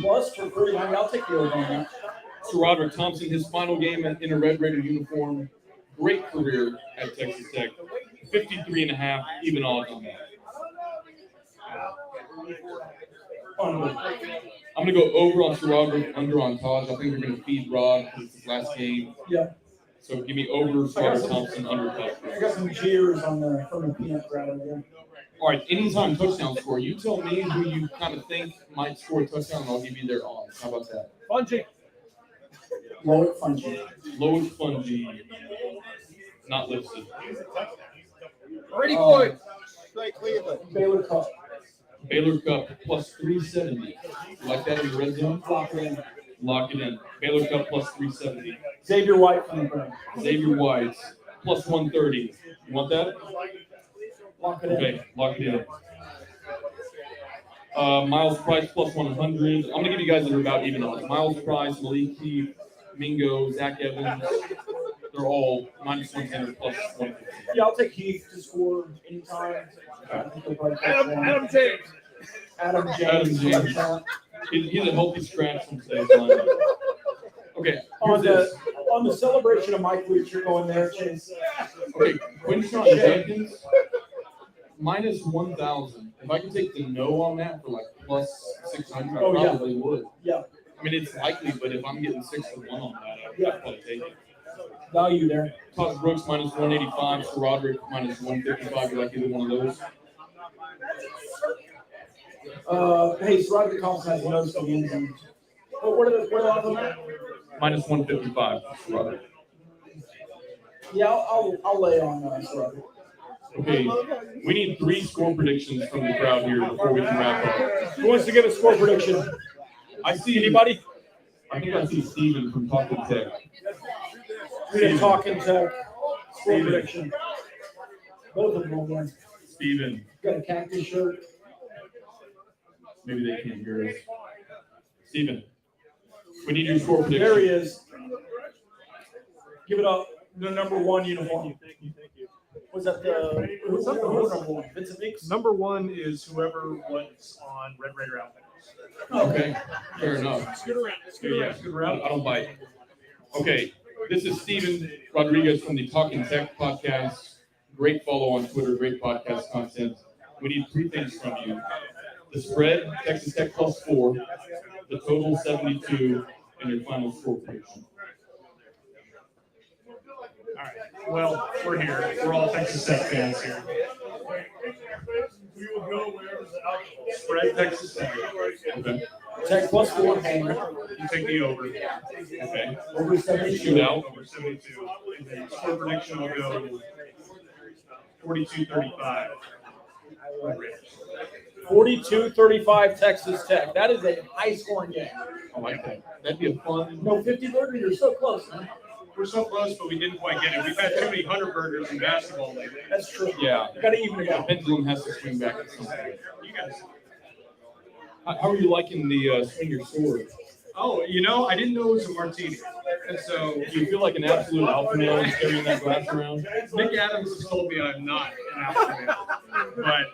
Plus for 39, I'll take the over on that. Sir Roderick Thompson, his final game in a Red Raider uniform. Great career at Texas Tech. 53.5, even odds on that. I'm going to go over on Sir Roderick, under on Taj. I think they're going to feed Rod because it's his last game. Yeah. So give me over Sir Roderick Thompson, under Taj. I got some cheers from the peanut crowd again. All right, anytime touchdown score. You tell me who you kind of think might score a touchdown, and I'll give you their odds. How about that? Fungi. Lowick Fungi. Lowick Fungi. Not listed. Ready boy. Straight Cleveland. Baylor Cup. Baylor Cup plus 370. You like that in the red zone? Lock it in. Lock it in. Baylor Cup plus 370. Xavier White from the crowd. Xavier White plus 130. You want that? Lock it in. Okay, lock it in. Miles Price plus 100. I'm going to give you guys that are about even odds. Miles Price, Malik Keith, Mingo, Zach Evans. They're all minus 110 or plus 150. Yeah, I'll take Heath to score anytime. Adam James. Adam James. He's a healthy scratch from today's lineup. Okay, on the celebration of Mike Leach, you're going there, Chase. Okay, Quinshon Judkins, minus 1,000. If I could take the no on that for like plus 600, I probably would. Yeah. I mean, it's likely, but if I'm getting 6 to 1 on that, I'd probably take it. Value there. Todd Brooks minus 185, Sir Roderick minus 155. You like either one of those? Hey, Sir Roderick Thompson has notes for the end zone. What are the odds on that? Minus 155, Sir Roderick. Yeah, I'll lay on Sir Roderick. Okay, we need 3 score predictions from the crowd here before we can wrap up. Who wants to give a score prediction? I see anybody. I think I see Steven from Talking Tech. We're Talking Tech. Score prediction. Both of them will win. Steven. Got a cactus shirt. Maybe they can't hear us. Steven, we need your score prediction. There he is. Give it up. The number 1 uniform. Was that who's number 1? Vincent Meeks? Number 1 is whoever was on Red Raider Outfitters. Okay, fair enough. Scoot around. I don't bite. Okay, This is Steven Rodriguez from the Talking Tech podcast. Great follow on Twitter, great podcast content. We need 3 things from you. The spread, Texas Tech +4, the total 72, and your final score prediction. All right. Well, we're here. We're all Texas Tech fans here. We will go wherever the alcohol. Spread Texas Tech. Okay. Tech +4 hanger. You take the over. Okay. Over 72. Shootout. Over 72. And then score prediction will go 42-35. 42-35 Texas Tech. That is a high scoring game. I like that. That'd be a fun. No 50 burger, you're so close, man. We're so close, but we didn't quite get it. We've had too many 100 burgers in basketball lately. That's true. Yeah. You gotta even it The out. pendulum has to swing back at some point. You guys. How are you liking the swing your sword? Oh, I didn't know it was a martini. And so Do you feel like an absolute alpha male carrying that glass around? Nick Adams has told me I'm not an alpha male. But,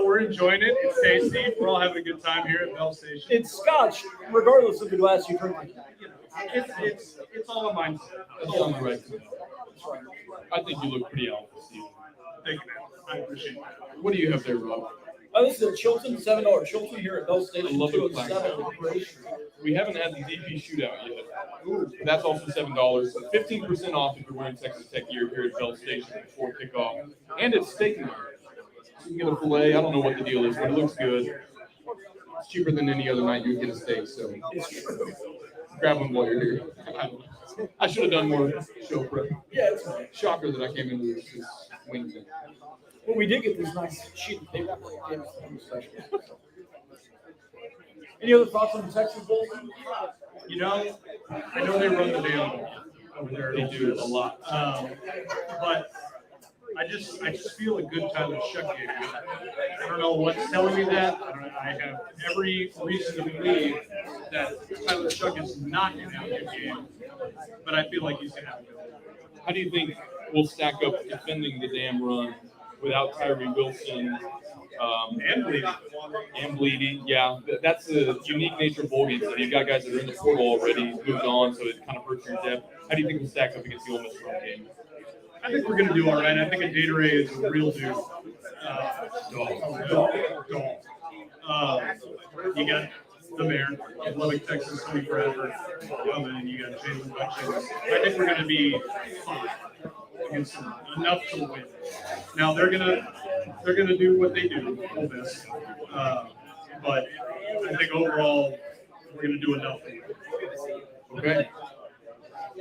we're enjoying it. It's tasty. We're all having a good time here at Belle Station. It's scotch, regardless of the glass you drink. It's all a mindset. That sounds right. I think you look pretty alpha, Steve. Thank you, man. I appreciate that. What do you have there, Rob? Oh, this is a Chilton $7 Chilton here at Belle Station. I love it. 207. We haven't had the DP shootout yet. Ooh, that's also $7. 15% off if you're wearing Texas Tech gear here at Belle Station before kickoff. And it's steak night. So you can get a filet. I don't know what the deal is, but it looks good. It's cheaper than any other night you would get a steak. So grab one while you're here. I should have done more show prep. Yeah, it's fine. Shocker that I came into this Wednesday. Well, we did get this nice sheet of paper. Yeah, any other thoughts on the Texas Bowl? I know they run the damn ball over there. They do a lot. But I just feel a good Tyler Shuck game. I don't know what's telling me that. I have every reason to believe that Tyler Shuck is not going to have a good game, but I feel like he's going to have a good game. How do you think we'll stack up defending the damn run without Tyree Wilson and Bleedy? Yeah, that's the unique nature of bowl games. So you've got guys that are in the portal already, moved on, so it kind of hurts your depth. How do you think we'll stack up against the Ole Miss run game? I think we're going to do all right. I think a Gatorade is a real dude. You got the mayor of Lubbock, Texas, Tony Bradford, and then you got Jalen Hutchins. I think we're going to be fine against them, enough to win. Now they're gonna do what they do, Ole Miss, but I think overall we're going to do enough. Okay.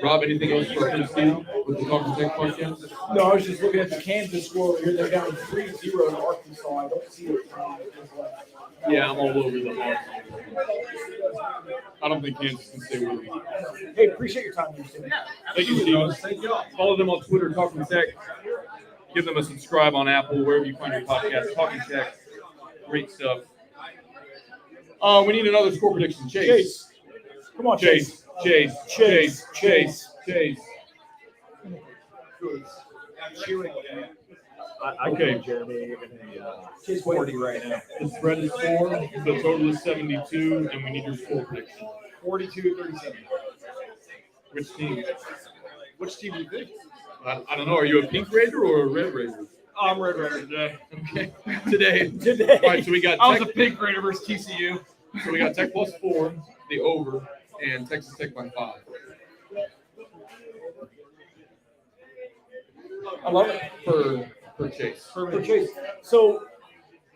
Rob, anything else for Steve with the Talking Tech podcast? No, I was just looking at the Kansas score here. They're down 3-0 in Arkansas. I don't see it. Yeah, I'm all over the mark. I don't think Kansas can stay with me. Hey, appreciate your time, Steve. Thank you, Steve. Thank you all. Follow them on Twitter, Talking Tech. Give them a subscribe on Apple, wherever you find your podcast. Talking Tech. Great stuff. We need another score prediction. Chase. Come on, Chase. Chase. Okay. Jeremy giving Chase 40 right now. The spread is 4, the total is 72, and we need your score prediction. 42-37. Which team? Which team do you think? I don't know. Are you a Pink Raider or a Red Raider? I'm Red Raider today. Okay. Today. Today. All right, so we got I was Tech, a Pink Raider versus TCU. so we got Tech +4, the over, and Texas Tech by 5. I love it. For Chase. For Chase. So,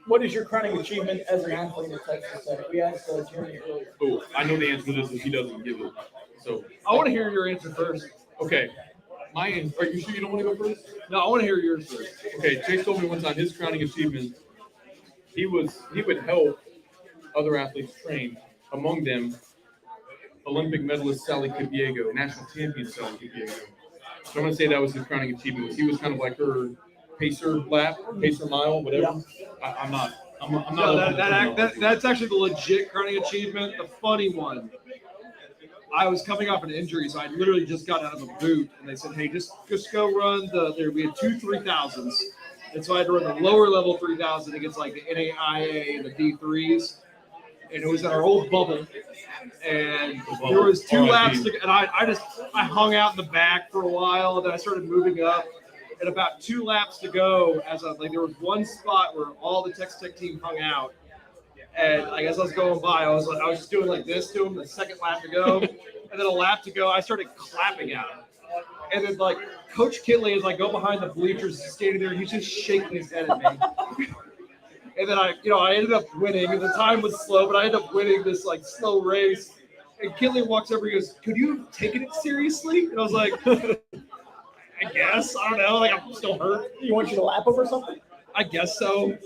what is your crowning achievement as an athlete at Texas Tech? We asked Jeremy earlier. Oh, I know the answer to this if he doesn't give it. So, I want to hear your answer first. okay. Are you sure you don't want to go first? No, I want to hear yours first. Okay, Chase told me one time his crowning achievement, he would help other athletes train, among them Olympic medalist Sally Kipyego, national champion Sally Kipyego. So I'm going to say that was his crowning achievement. He was kind of like her pacer lap, pacer mile, whatever. Yeah. I'm not. That's actually the legit crowning achievement. The funny one. I was coming off an injury, so I literally just got out of a boot, and they said, "Hey, just go run we had 2 3,000s, and so I had to run the lower level 3,000 against like the NAIA and the D3s, and it was at our old bubble. And there was 2 laps to, and I hung out in the back for a while, and then I started moving up. And about 2 laps to go, there was one spot where all the Texas Tech team hung out, and I guess I was going by. I was just doing like this to him. The second lap to go, and then a lap to go, I started clapping at him. And then like Coach Kinley is like go behind the bleachers, standing there, and he's just shaking his head at me. And then I ended up winning, and the time was slow, but I ended up winning this like slow race. And Kinley walks over, and he goes, "Could you have taken it seriously?" And I was like, I guess. I don't know. Like, I'm still hurt. You want you to lap him or something? I guess so.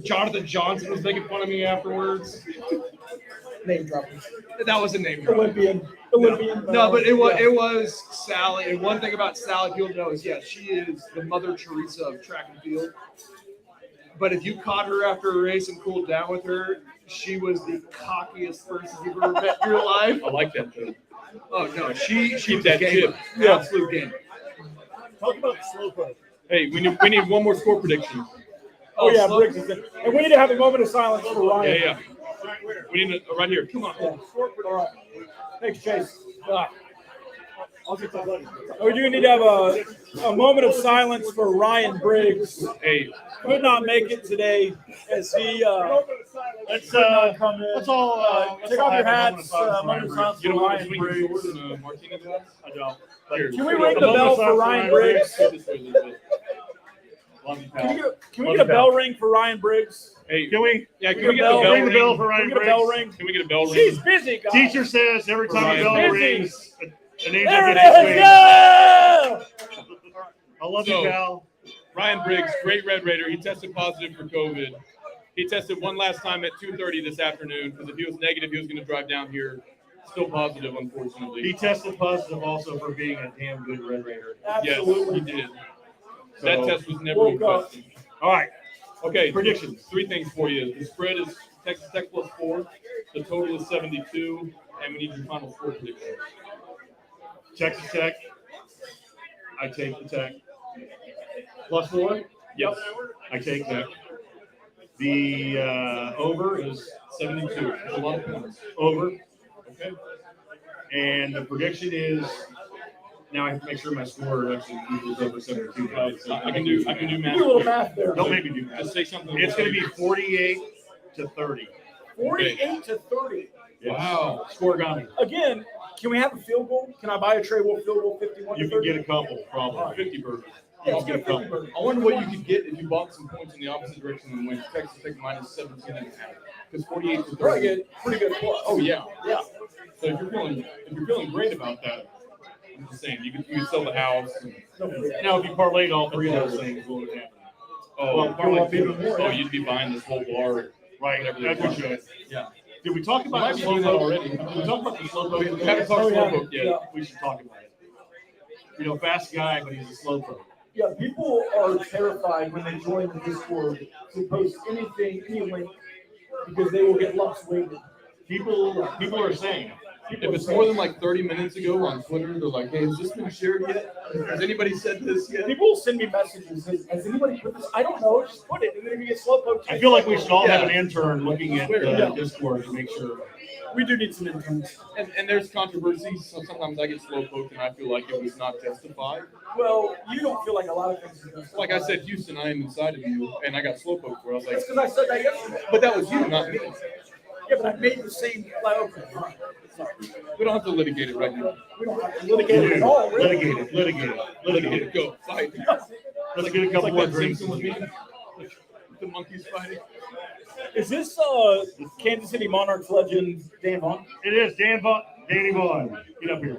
Jonathan Johnson was making fun of me afterwards. Name dropping. That was a name drop. Olympian. No, but it was Sally. And one thing about Sally people know is, yeah, she is the Mother Teresa of track and field. But if you caught her after a race and cooled down with her, she was the cockiest person you've ever met in your life. I like that though. Oh no, she Keep that game, chip. absolute game. Talk about the slow play. Hey, we need one more score prediction. Oh yeah, Briggs is in. And we need to have a moment of silence for Ryan. Yeah. We need right here. Come on. Yeah. All right. Thanks, Chase. We do need to have a moment of silence for Ryan Briggs. Hey, Could not make it today as he Let's come in. let's all Take off your hats. Moment of silence you for don't want to Ryan swing Briggs. yours in a martini glass? I don't. Here. Can we ring the bell for Ryan Briggs? Go this way a little bit. Love you, pal. Can we get a bell ring for Ryan Briggs? Hey, Can we? yeah, Can can we we get a bell ring the bell ring? for Ryan Can we get a bell Briggs? ring? Can we get a bell ring? She's busy, guys. Teacher says every time the bell Busy. rings, a angel There it gets his is. wings. Yeah! I love So- you, pal. Ryan Briggs, great Red Raider. He tested positive for COVID. He tested one last time at 2:30 this afternoon because if he was negative, he was going to drive down here. Still positive, unfortunately. He tested positive also for being a damn good Red Raider. Yes, Absolutely. he did. So- That test was never in Woke up. question. All right. Okay, Predictions. 3 things for you. The spread is Texas Tech +4. The total is 72, and we need your final score prediction. Texas Tech. I take the Tech. +4. Yes, I take that. The over is 72. That's a lot of points. over. Okay. And the prediction is now I have to make sure my score actually equals over 72. I can do math. Do a little math there. Don't make me do that. Just say something. It's going to be 48-30. 48 to 30. Yes. Wow. Scoregami. Again, can we have a field goal? Can I buy a Trey Wolf field goal 51 You to can 30? get a couple, probably. 50 burgers. Yeah, let's get a 50 burger. I wonder what you could get if you bought some points in the opposite direction and went Texas Tech -17.5. Because 48 to 30. Pretty good plus. Oh yeah. Yeah. So if you're feeling great about that, I'm just saying you could sell the house. And, Now, if you parlayed all three of those things, what would happen? oh, Well, probably go up even more. oh, you'd be buying this whole bar. Right, Whatever that's they what you want. should. Yeah. Did we talk I about might the be slow doing that boat already. Did we talk about the slow boat? We haven't talked slow boat yet. Yeah. We should talk about it. You know, fast guy, but he's a slow boat. Yeah, people are terrified when they join the Discord to post anything, any link, because they will get lumps weighted. People are saying. If it's more than like 30 minutes ago on Twitter, they're like, "Hey, has this been shared yet? Has anybody said this yet?" People will send me messages. Has anybody put this? I don't know. Just put it, and then if you get slow poke. I feel like we should all have an Yeah. intern looking at Yeah. Discord to make sure. We do need some interns. And there's controversies. So sometimes I get slow poked and I feel like it was not justified. Well, you don't feel like a lot of things are justified. Like I said, Houston, I am inside of you, and I got slow poked where I was like, That's because I said that yesterday. "But that was you, not me." Yeah, but I made the same. Like, okay, fine. Sorry. We don't have to litigate it right now. We don't have to litigate it at all. Really. Litigate it. Go fight. Let's get a It's couple like more that drinks. Simpsons meme. The monkeys fighting. Is this Kansas City Monarchs legend Dan Vaughn? It is Danny Vaughn. Get up here.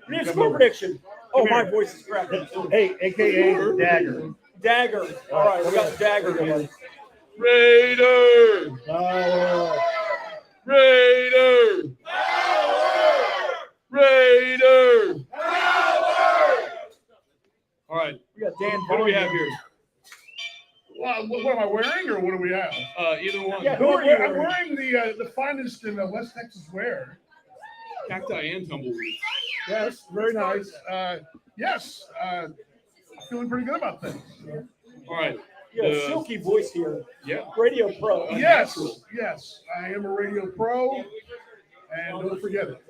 We need a score prediction. Oh, my here. voice is cracking. Hey, AKA Dagger. Dagger. All right, we got the dagger going. Raider! Raider! Raider! All right, We got Dan. what do we have here? What am I wearing, or what do we have? Either one. Yeah, who are you? I'm wearing the finest in West Texas wear. Cacti and tumbleweed. Yes, very nice. Yes, I'm feeling pretty good about things. All right, You have a silky voice here. Yeah. Radio pro. Yes, yes, I am a radio pro, and don't forget it.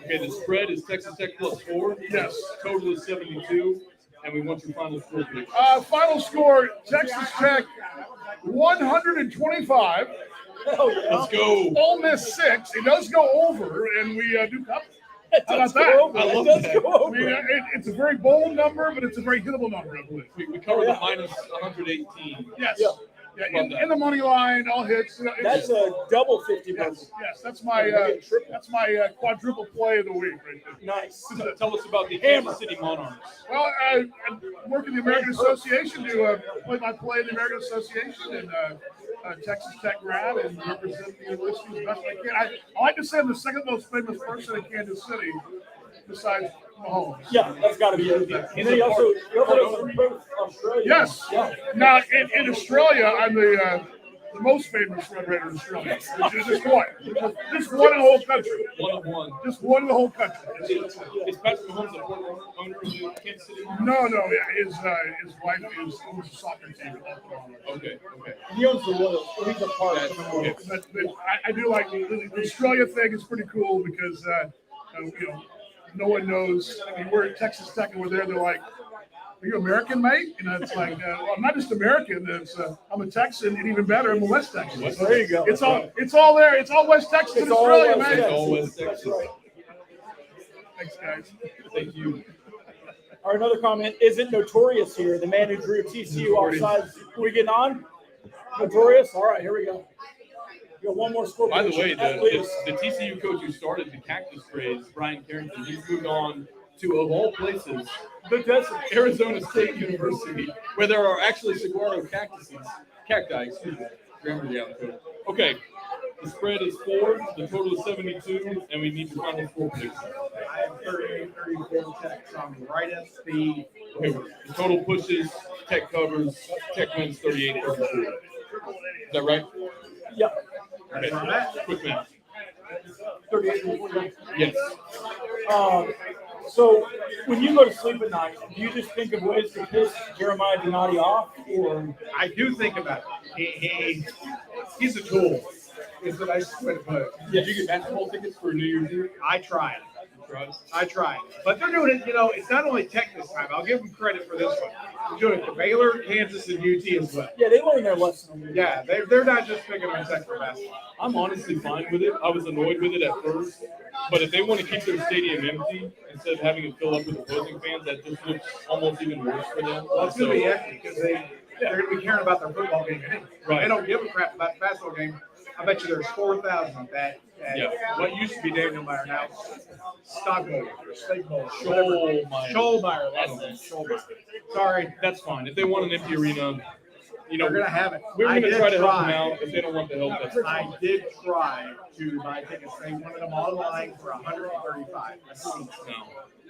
Okay, the spread is Texas Tech +4. Yes. Total is 72. And we want your final score prediction. Final score: Texas Tech 125. Hell yeah. Let's go. Ole Miss 6. It does go over, and we do cover. How about that? I love that. I mean, it's a very bold number, but it's a very hittable number, I believe. We covered the minus 118. Yes. Yeah. Yeah, in the money line, all hits. That's a double 50 bucks. Yes, that's my quadruple play of the week right there. Nice. Tell us about the Kansas City Monarchs. Well, I work in the American Association to play in the American Association and Texas Tech grad and represent the university as best I can. I like to say I'm the second most famous person in Kansas City besides Mahomes. Yeah, that's got to be it. And then you also from Australia. Yes. Yeah. Now, in Australia, I'm the most famous Red Raider in Australia. Just one. Just one in the whole country. One of one. Just one in the whole country. Is Patrick Mahomes the owner of the Kansas City Monarchs? No. His wife owns a soccer team. Okay. He owns the Royals. He's a part of the Okay. But I do like the Australia thing. Is pretty cool because no one knows. I mean, we're at Texas Tech and we're there. They're like, "Are you American, mate?" It's like, well, I'm not just American. I'm a Texan, and even better, I'm a West Texan. There you go. It's all there. It's all West Texas in Australia, West man. It's all West Texas. That's right. Thanks, guys. Thank you. All right, another comment. Isn't Notorious here, the man who drew TCU offsides? We getting on? Notorious? All right, here we go. We got one more score. By the way, prediction. the TCU coach who started the Cactus Craze, Brian Carrington, he's moved on to, of all places, the desert, Arizona State University, where there are actually saguaro cacti, excuse me. Grammar down code. Okay, the spread is 4, the total is 72, and we need your final score prediction. I have 38-34 Tech, so I'm right at speed. Okay, the total pushes, Tech covers, Tech wins 38-34. Is that right? Yeah. Okay. Quick math. 38. Yes. So when you go to sleep at night, do you just think of ways to piss Jeremiah Donati off, or I do think about it. He's a tool. Is the nicest way to put it. Did you get basketball tickets for New Year's Eve? I tried. But they're doing it, it's not only Tech this time. I'll give them credit for this one. They're doing it to Baylor, Kansas, and UT as well. yeah, they learned their lesson. Yeah, they're not just picking on Tech for basketball. I'm honestly fine with it. I was annoyed with it at first, but if they want to keep their stadium empty instead of having it fill up with opposing fans, that just looks almost even worse for them. Well, it's going to be empty because they're going to be caring about their football game anyway. Right. They don't give a crap about the basketball game. I bet you there's 4,000 of that. Yeah. What used to be Daniel Meyer now, Stockholm or Stegmo. Schollmeyer. That's it. Schollmeyer. Sorry. That's fine. If they want an empty arena, They're going to have it. we're I going to did try to help them out. If they don't want the help, that's I fine. did try to buy tickets. They wanted them online for $135.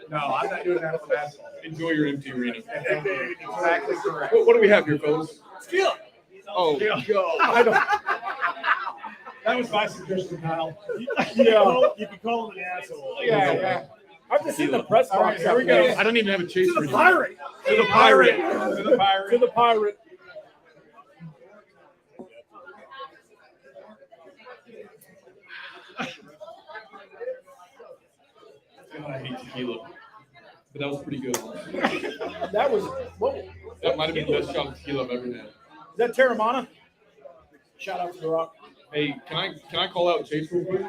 No, I'm not doing that for basketball. Enjoy your empty arena. Exactly correct. What do we have here, fellas? Steal. Oh, I don't. That was my suggestion, Kyle. Yeah. You can call him an asshole. Yeah. I've just seen the press All right, box. here we go. I don't even have a chase for you. Pirate. To the pirate. To the Pirate. To the pirate. God, I hate tequila. But that was pretty good. That was what? That might have been the best shot of tequila I've ever had. Is that Terramana? Shout out to the Rock. Hey, can I call out Chase real quick?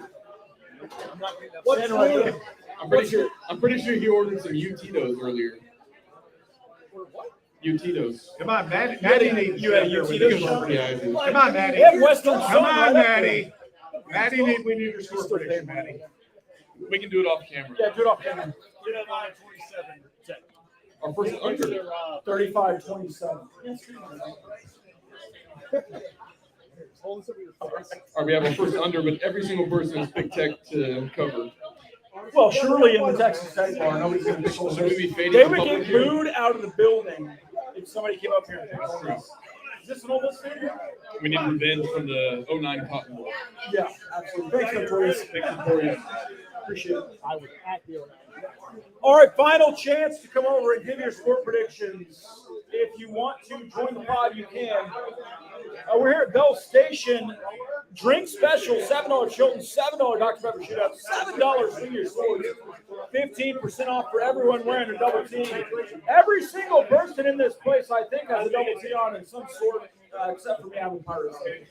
What's I'm pretty sure he ordered some UTitos earlier. UTitos. Come on, Maddie needs You had a to- UTito shot? Yeah, I do. Come on, Maddie. They have Western Come Sun on, right up Maddie. Maddie, we need your score prediction, Maddie. We can do it off camera. Yeah, do it off camera. Our first under. 35-27. All right, we have our first under, but every single person is Big Tech to cover. Well, surely in the Texas Tech bar, nobody's going to be So we be fading They the would public get here. booed out of the building if somebody came up here and picked on us. Is this an old stadium? We need revenge from the 09 Cotton Bowl. Yeah, absolutely. Thanks, Notorious. Thanks, Notorious. Appreciate it. I would at the All right, final chance to come over and give your score predictions if you want to join the pod, you can. We're here at Belle Station. Drink special, $7 Chilton, $7 Dr. Pepper Shootout, $7 Senior Swords, 15% off for everyone wearing a double T. Every single person in this place, I think, has a double T on in some sort, except for me, I'm a Pirates fan.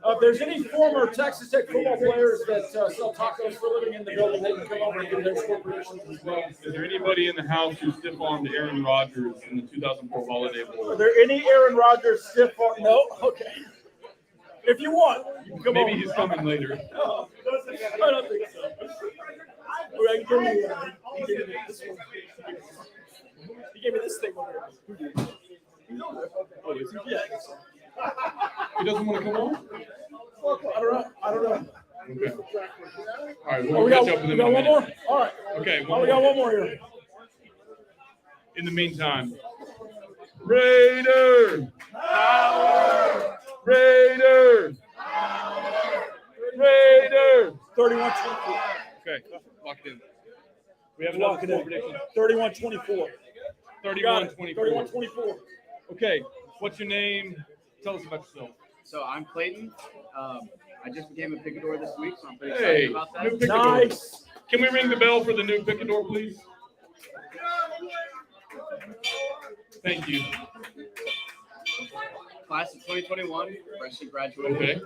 If there's any former Texas Tech football players that sell tacos for a living in the building, they can come over and give their score predictions as well. Is there anybody in the house who stiff-armed Aaron Rodgers in the 2004 Holiday Bowl? Are there any Aaron Rodgers stiff arm? No? Okay. If you want, you can come Maybe over. he's coming later. No, I don't think so. He gave me this one. He gave me this thing over here. Oh, is he? Yeah. He doesn't want to come on? I don't know. Okay. All right, Oh, we'll we catch got, up with we him got in a one minute. more? All right. Okay. Oh, we got one more here. In the meantime, Raider! Raider! Raider! 31-24. Okay, lock it in. We have Lock another it score in. prediction. 31-24. 31-24. 31-24. Okay, what's your name? Tell us about yourself. So I'm Clayton. I just became a picador this week, so I'm pretty Hey, excited about new that. picador. Nice. Can we ring the bell for the new picador, please? Thank you. Class of 2021, freshly graduated. Okay.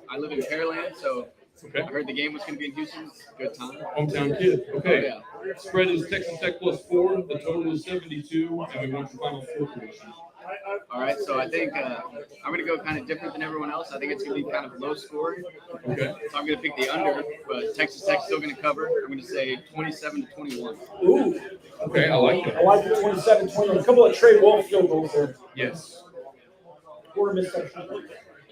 I live in Pearland, so Okay. I heard the game was going to be in Houston. It's a good time. Hometown kid. Okay. Oh, yeah. Spread is Texas Tech +4. The total is 72, and we want your final score prediction. All right, so I think I'm going to go kind of different than everyone else. I think it's going to be kind of low scoring. Okay. So I'm going to pick the under, but Texas Tech's still going to cover. I'm going to say 27-21. Ooh. Okay, I like I that. like the 27-20. A couple of Trey Wolf field goals there. Yes. Quarter missection.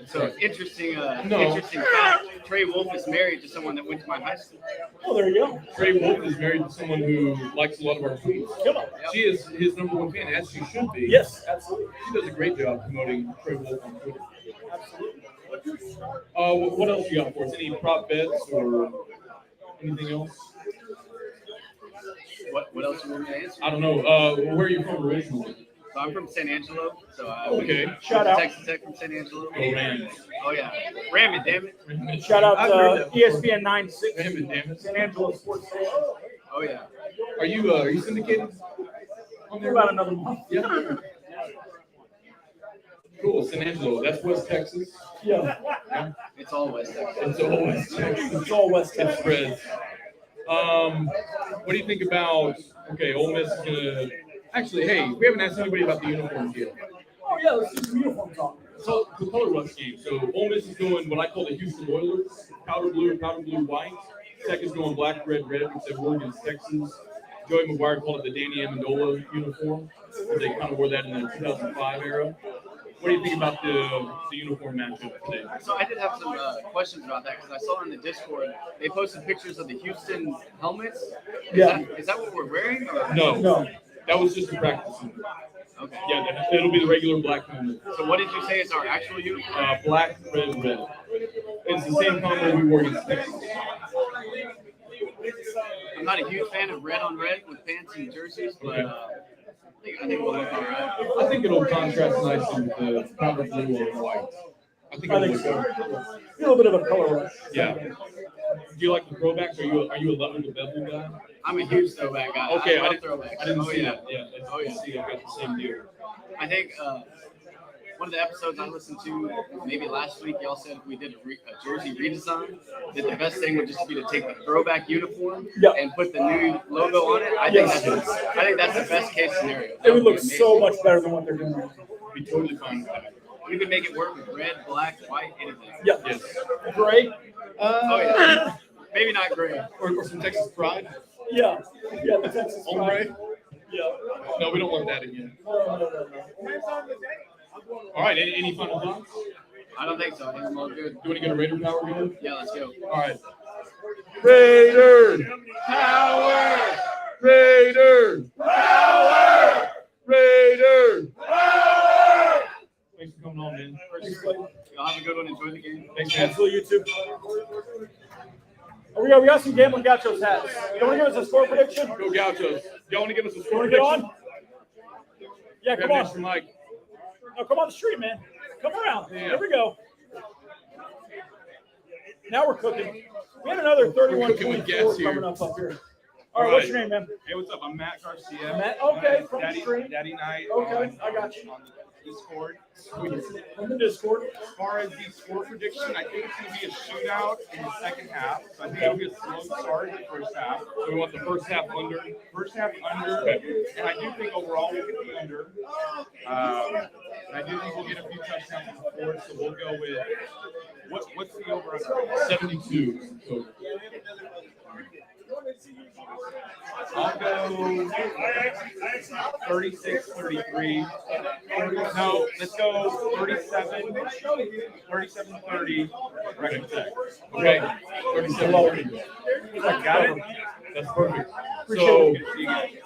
So interesting No. interesting fact. Trey Wolf is married to someone that went to my high school. Oh, there you go. Trey Wolf is married to someone who likes a lot of our tweets. Come on. She is his #1 fan, as she should be. Yes, absolutely. She does a great job promoting Trey Wolf on Twitter. Absolutely. What else you got for us? Any prop bets or anything else? What else do you want me to answer? I don't know. Where are you from originally? So I'm from San Angelo. So I Okay. Shout out. Texas Tech from San Angelo. Go Rams. Oh yeah, ram it, damn it. Shout out I've heard to that ESPN 96. Damn it, damn it. San Angelo Sports Station. Oh yeah. Are you syndicated? On there? About another month. Yeah. Cool. San Angelo. That's West Texas. Yeah. It's all West Texas. It's all West Texas. It's all West It Texas. spreads. What do you think about? Okay, Ole Miss is gonna. Actually, hey, we haven't asked anybody about the uniforms yet. Oh, yeah, let's do some uniform talk. So the color rush game. So Ole Miss is going what I call the Houston Oilers, powder blue, white. Tech is going black, red, which they wore against Texas. Joey McGuire called it the Danny Amendola uniform. They kind of wore that in the 2005 era. What do you think about the uniform matchup today? So I did have some questions about that because I saw in the Discord they posted pictures of the Houston helmets. Is that what we're wearing? Or? No. That was just a practice. Okay. Yeah, it'll be the regular black helmet. So what did you say is our actual uniform? Black, red. It's the same combo we wore against Texas. I'm not a huge fan of red on red with pants and jerseys, but I think we'll look all right. I think it'll contrast nicely with the powder blue or white. I think it'll look so. good. A little bit of a color rush. Yeah. Do you like the throwbacks? Are you a leather to bevel guy? I'm a huge throwback guy. Okay, I love I throwbacks. didn't Oh, see yeah. that. Yeah. Oh, yeah. See, I got the same deal. I think one of the episodes I listened to, maybe last week, y'all said if we did a jersey redesign, that the best thing would just be to take the throwback uniform and put the new logo on it. I think that's the best case scenario. It would look so much better than what they're doing. Be totally fine with that. We could make it work with red, black, white, anything. Yep. Yes. Gray. Oh yeah. Maybe not gray. Or some Texas pride. Yeah. Yeah, the Texas Ombre. pride. Yeah. No, we don't want that again. No. All right. Any final thoughts? I don't think so. I think I'm all good. Do you want to get a Raider power going? Yeah, let's go. All right. Raider power. Raider power. Raider power. Thanks for coming on, man. Y'all have a good one. Enjoy the game. Thanks, man. Absolutely, you too. Oh, we got some Gambling Gauchos hats. You want to give us a score prediction? Go Gauchos. Y'all want to give us a You score want to get prediction? on? Yeah, come Grab on. Mr. Mike. No, come on the street, man. Come around. Yeah. Here we go. Now we're cooking. We have another We're cooking with 31-24 gas here. coming up here. All right, what's your name, man? Hey, what's up? I'm Matt Garcia. Matt, okay, from the Daddy, street. Daddy Night. Okay, I got you. On the Discord. From the Discord. As far as the score prediction, I think it's going to be a shootout in the second half. So I think it'll be a slow start in the first half. So we want the first half under. First half under, and I do think overall we could be under. And I do think we'll get a few touchdowns in the fourth, so we'll go with what's the over under? 72. So I'll go 36-33. No, let's go 37-30. Record Tech. okay, 37-30. Got it? That's perfect. Appreciate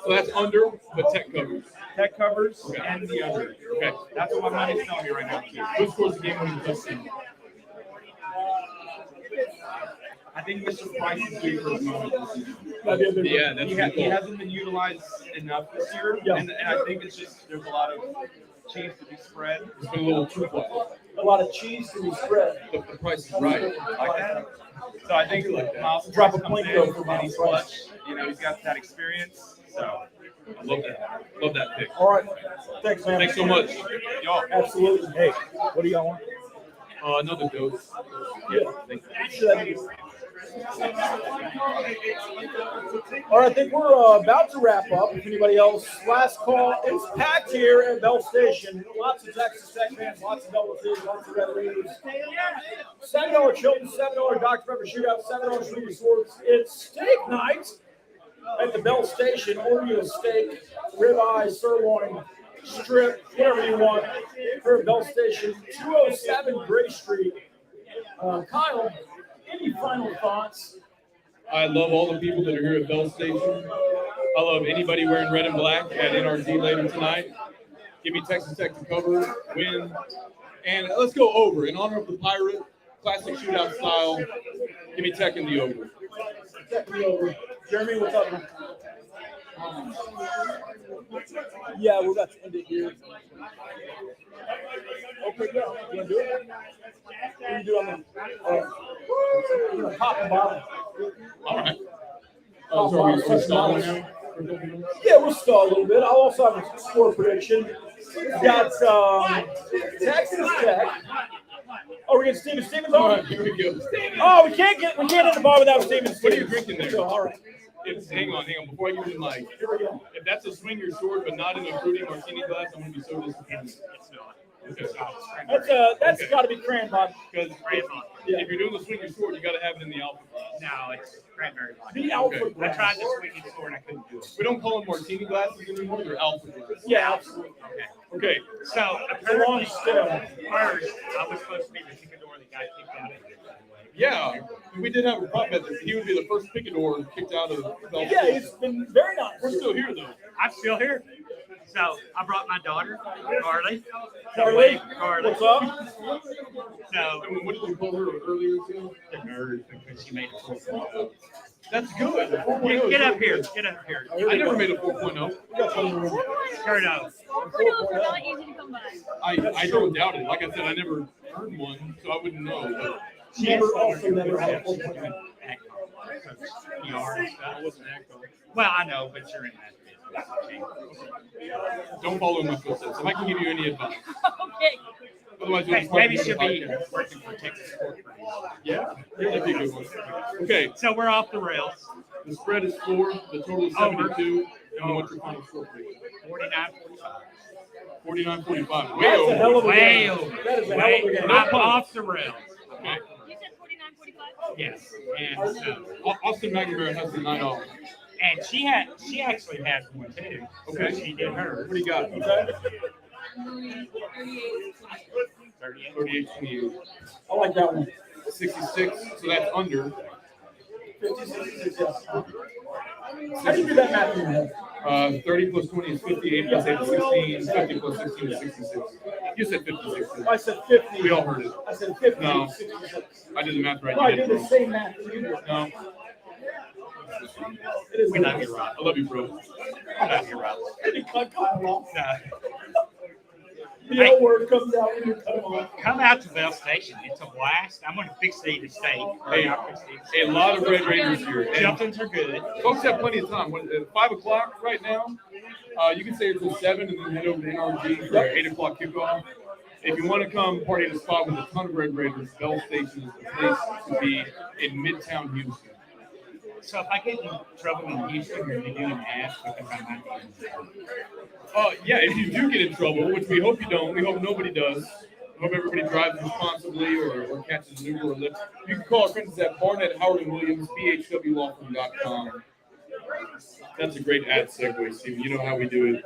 So that's under, but Tech covers. Tech covers Okay. and the under. Okay. That's what my money's telling me right now, too. Who scores the game-winning touchdown? I think Mr. Price is due for his moment this season. That'd be a big one. Yeah, that's He cool. hasn't been utilized enough this year, Yeah. and I think it's just there's a lot of cheese to be spread. It's been a little too quiet. A lot of cheese to be spread. The price is right. Like that. So I think Miles Drop a Price comes plinko in for and Miles he's Price. clutch. You know, he's got that experience. So I love that. Love that pick. All right. Thanks, man. Thanks so much. y'all. Absolutely. Hey, what do y'all want? Another dose. Yeah. Thank you. Should I do? All right, I think we're about to wrap up. If anybody else, last call. It's packed here at Belle Station. Lots of Texas Tech fans, lots of double T's, lots of Red Raiders. $7 Chilton, $7 Dr. Pepper Shootout, $7 Sweet Swords. It's steak night at the Belle Station. Order you a steak, ribeye, sirloin, strip, whatever you want. Here at Belle Station, 207 Gray Street. Kyle, any final thoughts? I love all the people that are here at Belle Station. I love anybody wearing red and black at NRG later tonight. Give me Texas Tech to cover, win, and let's go over. In honor of the Pirate, classic shootout style, give me Tech in the over. Definitely over. Jeremy, what's up, man? Yeah, we're about to end it here. Okay, go. You want to do it? What do you do on the top and bottom? All right. Top So are we bottom, stalling bottom. now? Yeah, we'll stall a little bit. I'll also have a score prediction. We've got Texas Tech. Oh, we're getting Steven Stevens All on? right, here we go. Oh, we can't get in the bar without Steven Stevens. What are you drinking there? So, all right. Hang on. Before I give you the mic, Here we go. if that's a swing your sword, but not in a fruity martini glass, I'm going to be so disappointed. It's not. Okay. That's Okay. got to be cranberry. Because Yeah. if you're doing the swing your sword, you got to have it in the alpha. No, it's cranberry. The alpha Okay. I glass. tried the swinging sword and I couldn't do it. We don't call them martini glasses anymore; they're alpha glasses. Yeah, absolutely. Okay. So It's a long apparently, still. first, I was supposed to be the picador that got kicked out of it. Yeah, we did have a prop bet that he would be the first picador kicked out of Belle Yeah, Station. it's been very nice. We're still here though. I'm still here. So I brought my daughter, Carly. Carly, Carly. what's up? So And what did you call her earlier too? the nerd because she made a 4.0. That's good. Get up here. Get up here. I never made a 4.0. We got plenty of room. Skirt out. 4.0s are not easy to come by. I don't doubt it. Like I said, I never heard one, so I wouldn't know. But Never also never had a 4.0. PR and stuff. I wasn't well, I know, but you're in that business. don't follow in my footsteps. If I can give you any advice, Okay. otherwise you'll Hey, just maybe talk she'll to be the podcast. working for Texas Sport. Yeah, that'd be a good one. Okay, So we're off the rails. the spread is 4, the total is 72, and what's your final score? 49-45. 49-45. Way That's a hell over. of a Way game. over. That is a hell of a Way game. up off the rails. Okay. You said 49-45? Yes. And so, Austin McNamara has the 9 off. and she actually has one too. Okay. So she did hers. What do you got? Okay. 38. 38-28. I like that one. 66, so that's under. 50, 66, yes. How do you do that math in your head? 30 plus 20 is 58 plus 8 is 16. 50 plus 16 is 66. You said 56. I said 50. We all heard it. I said 50, No. 66. I did the math right. No, I You did did the wrong. same math as you did. No, It is We love you, nice. Rob. I love you, bro. I love you, Rob. Did he cut Kyle off? No. The L word comes out when you cut them off. Come out to Belle Station. It's a blast. I'm going to fix the steak. Hey, a lot of Red Raiders here. And Jumpins are good. folks have plenty of time. At 5 o'clock right now, you can stay until 7 and then head over to NRG for an 8 o'clock kickoff. If you want to come party at a spot with a ton of Red Raiders, Belle Station is the place to be in Midtown Houston. So if I get in trouble in Houston, are you doing ass because I'm not Yeah, if you do get in trouble, which we hope you don't, we hope nobody does. I hope everybody drives responsibly or catches an Uber or Lyft. You can call our friends at Barnett, Howard, and Williams, bhwlawfirm.com. That's a great ad segue, Steve. You know how we do it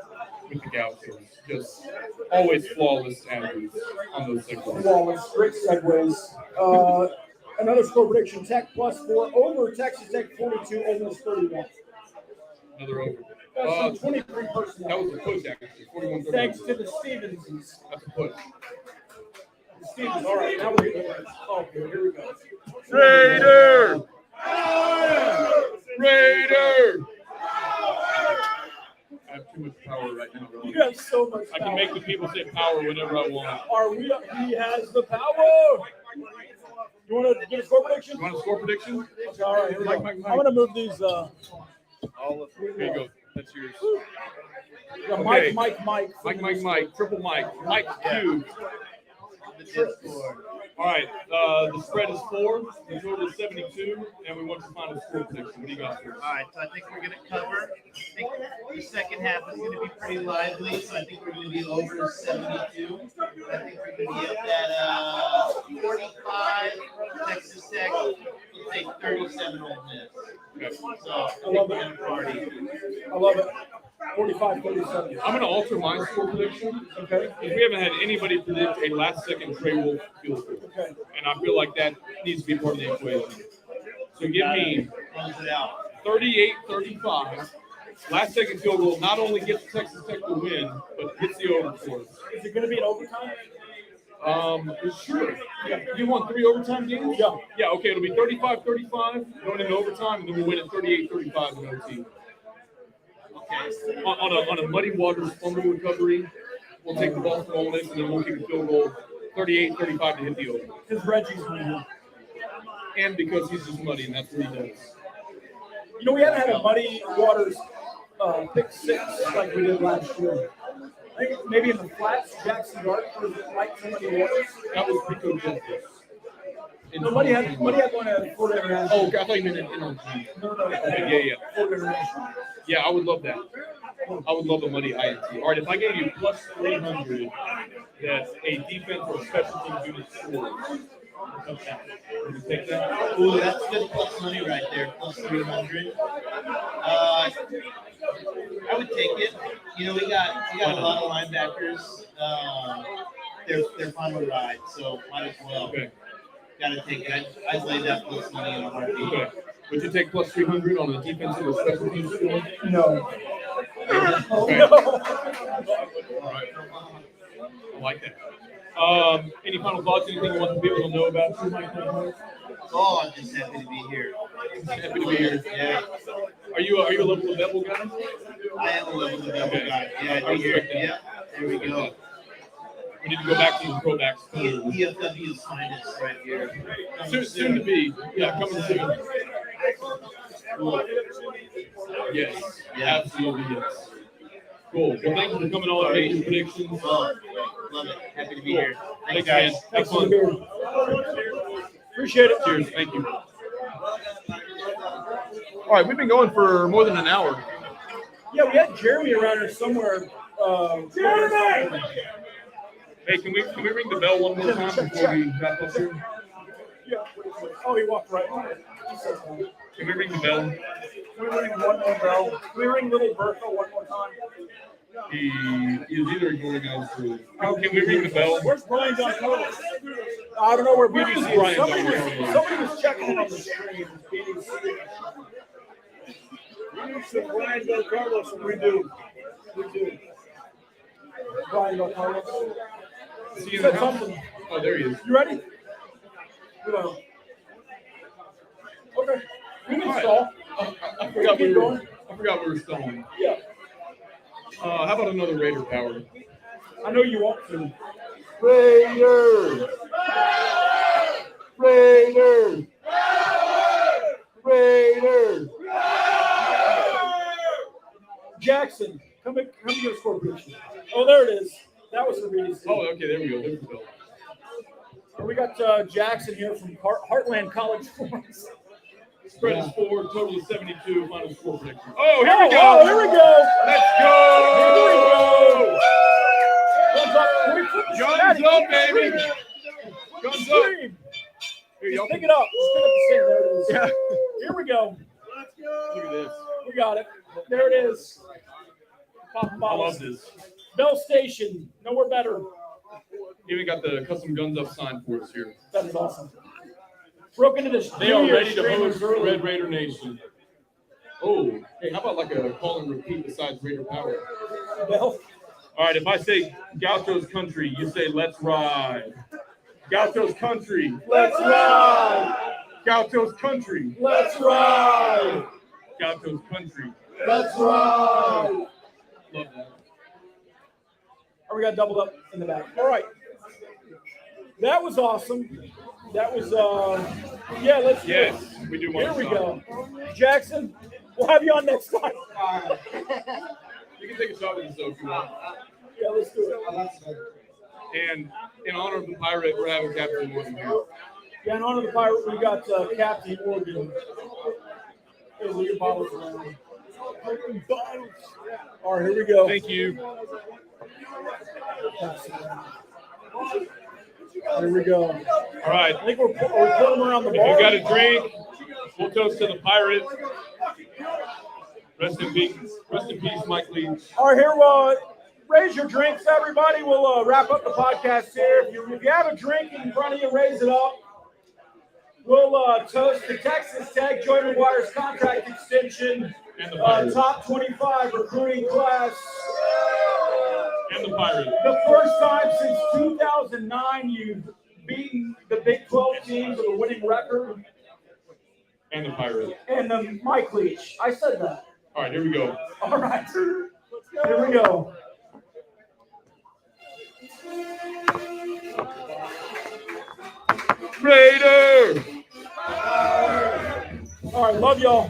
with the Gauchos. Just always flawless ads on those segues. Flawless, great segues. Another score prediction: Tech +4 over Texas Tech 42, almost 31. Another over. That's 23 personnel. That was a push, actually. 41-31. Thanks to the Stevenses. That's a push. The Stevens. All right, now we're getting it. Okay, here we go. Raider! Raider! I have too much power right now. You have so much I power. can make the people say power whenever I want. Are we? He has the power. You want to get a score prediction? You want a score prediction? Okay, all right, here we go. Mike. I'm going to move these. Here you go. That's yours. Yeah, Okay. Mike. Triple Mike Q. All right. The spread is 4. The total is 72, and we want to find a score prediction. What do you got first? All right, so I think we're going to cover. I think the second half is going to be pretty lively, so I think we're going to be over 72. I think we're going to be up at 45. Texas Tech will take 37 Ole Miss. So I think we're going to party. I love it. 45-37. I'm going to alter my score prediction. Okay. Because we haven't had anybody predict a last-second Trey Wolf field goal. Okay. And I feel like that needs to be part of the equation. So give me Close it out. 38-35. Last-second field goal not only gets Texas Tech to win, but hits the over for us. Is it going to be an overtime? Sure. Yeah. You want 3 overtime games? Yeah. Yeah, okay. It'll be 35-35 going into overtime, and then we'll win at 38-35 in OT. On a Muddy Waters fumble recovery, we'll take the ball from Ole Miss, and then we'll kick a field goal 38-35 to hit the over. Because Reggie's winning. And because he's just muddy, and that's what he does. You know, we haven't had a Muddy Waters pick 6 like we did last year. I think maybe in the flats, Jackson Dart was like somebody Waters. That was Pico Justice. No, Muddy had one at Florida International. Oh, I thought you meant in NRG. No. Okay, yeah. Florida International. Yeah, I would love that. I would love a Muddy INT. All right, if I gave you plus 300 that a defense or special teams unit scores, would you take that? Ooh, that's good plus money right there, plus 300. I would take it. You know, we got a lot of linebackers. They're fun to ride, so might as well. Okay. Got to take it. I'd lay that plus money in a heartbeat. Okay. Would you take plus 300 on the defensive or special teams score? No. Okay. No. All right. I like that. Any final thoughts? Anything you want the people to know about you, Mike? Oh, I'm just happy to be here. Happy to be here. Yeah. Are you a level level guy? I am a level level Okay. guy. Yeah, I I do here. respect that. Yeah. There we go. We need to go back to the throwbacks. EFW's finest right here. Soon to be. Yeah, coming soon. Yes. Yeah. Absolutely yes. Cool. Well, thank you for coming on and making predictions. Oh, love it. Happy to be here. Thanks, Thanks, man. guys. Have fun. Appreciate it. Cheers. Thank you. All right, we've been going for more than an hour. Yeah, we had Jeremy around here somewhere. Jeremy! Hey, can we ring the bell one more time before we wrap up here? Yeah. Oh, he walked right by. Can we ring the bell? Can we ring one more bell? Can we ring Little Bertha one more time? He is either ignoring us or. Can we ring the bell? Where's Brian John Carlos? I don't know where BBC is. Brian Somebody was checking it on the screen. We need some Brian John Carlos, and we do. We do. Brian John Carlos. Is he in Said the house? something. Oh, there he is. You ready? No. Okay. We can All right. stall. I forgot we were stalling. Yeah. How about another Raider power? I know you want to. Raiders! Raiders! Raiders! Jackson, come get a score prediction. Oh, there it is. That was the reason. Oh, okay, there we go. There's the bill. We got Jackson here from Heartland College Forums. Spread is 4, total is 72, final score prediction. Oh, here we go. Oh, here we go. Let's go. Guns up, baby. Guns up. Stream. Here, y'all Pick it up. Let's pick up the stand. There it is. Yeah. Here we go. Look at this. We got it. There it is. Pop I bottles. love this. Belle Station. Nowhere better. Even got the custom guns up sign for us here. That is awesome. Broke into this. They are ready to host Red Raider Nation. Oh, hey, how about like a call and repeat besides Raider Power? Belle. All right, if I say Gaucho's Country, you say let's ride. Gaucho's Country. Let's ride. Gaucho's Country. Let's ride. Gaucho's Country. Let's ride. Love that. Oh, we got doubled up in the back. All right. That was awesome. That was, yeah, let's do it. Yes, we do want Here to we stop. go. Jackson, we'll have you on next time. You can take a shot with this though if you want. Yeah, let's do it. And in honor of the pirate, we're having Captain Morgan here. Yeah, in honor of the pirate, we got Captain Morgan. There's your bottles around. All right, here we go. Thank you. Here we go. All right. I think we're pulling them around the If bar. you got a drink, we'll toast to the pirate. Rest in peace. Rest in peace, Mike Leach. All right, here, raise your drinks, everybody. We'll wrap up the podcast here. If you have a drink in front of you, raise it up. We'll toast the Texas Tech Joy McGuire's contract extension, And the pirate. top 25 recruiting class. And the pirate. The first time since 2009 you've beaten the Big 12 teams with a winning record. And the pirate. And the Mike Leach. I said that. All right, here we go. All right. Here we go. Raider! All right, love y'all.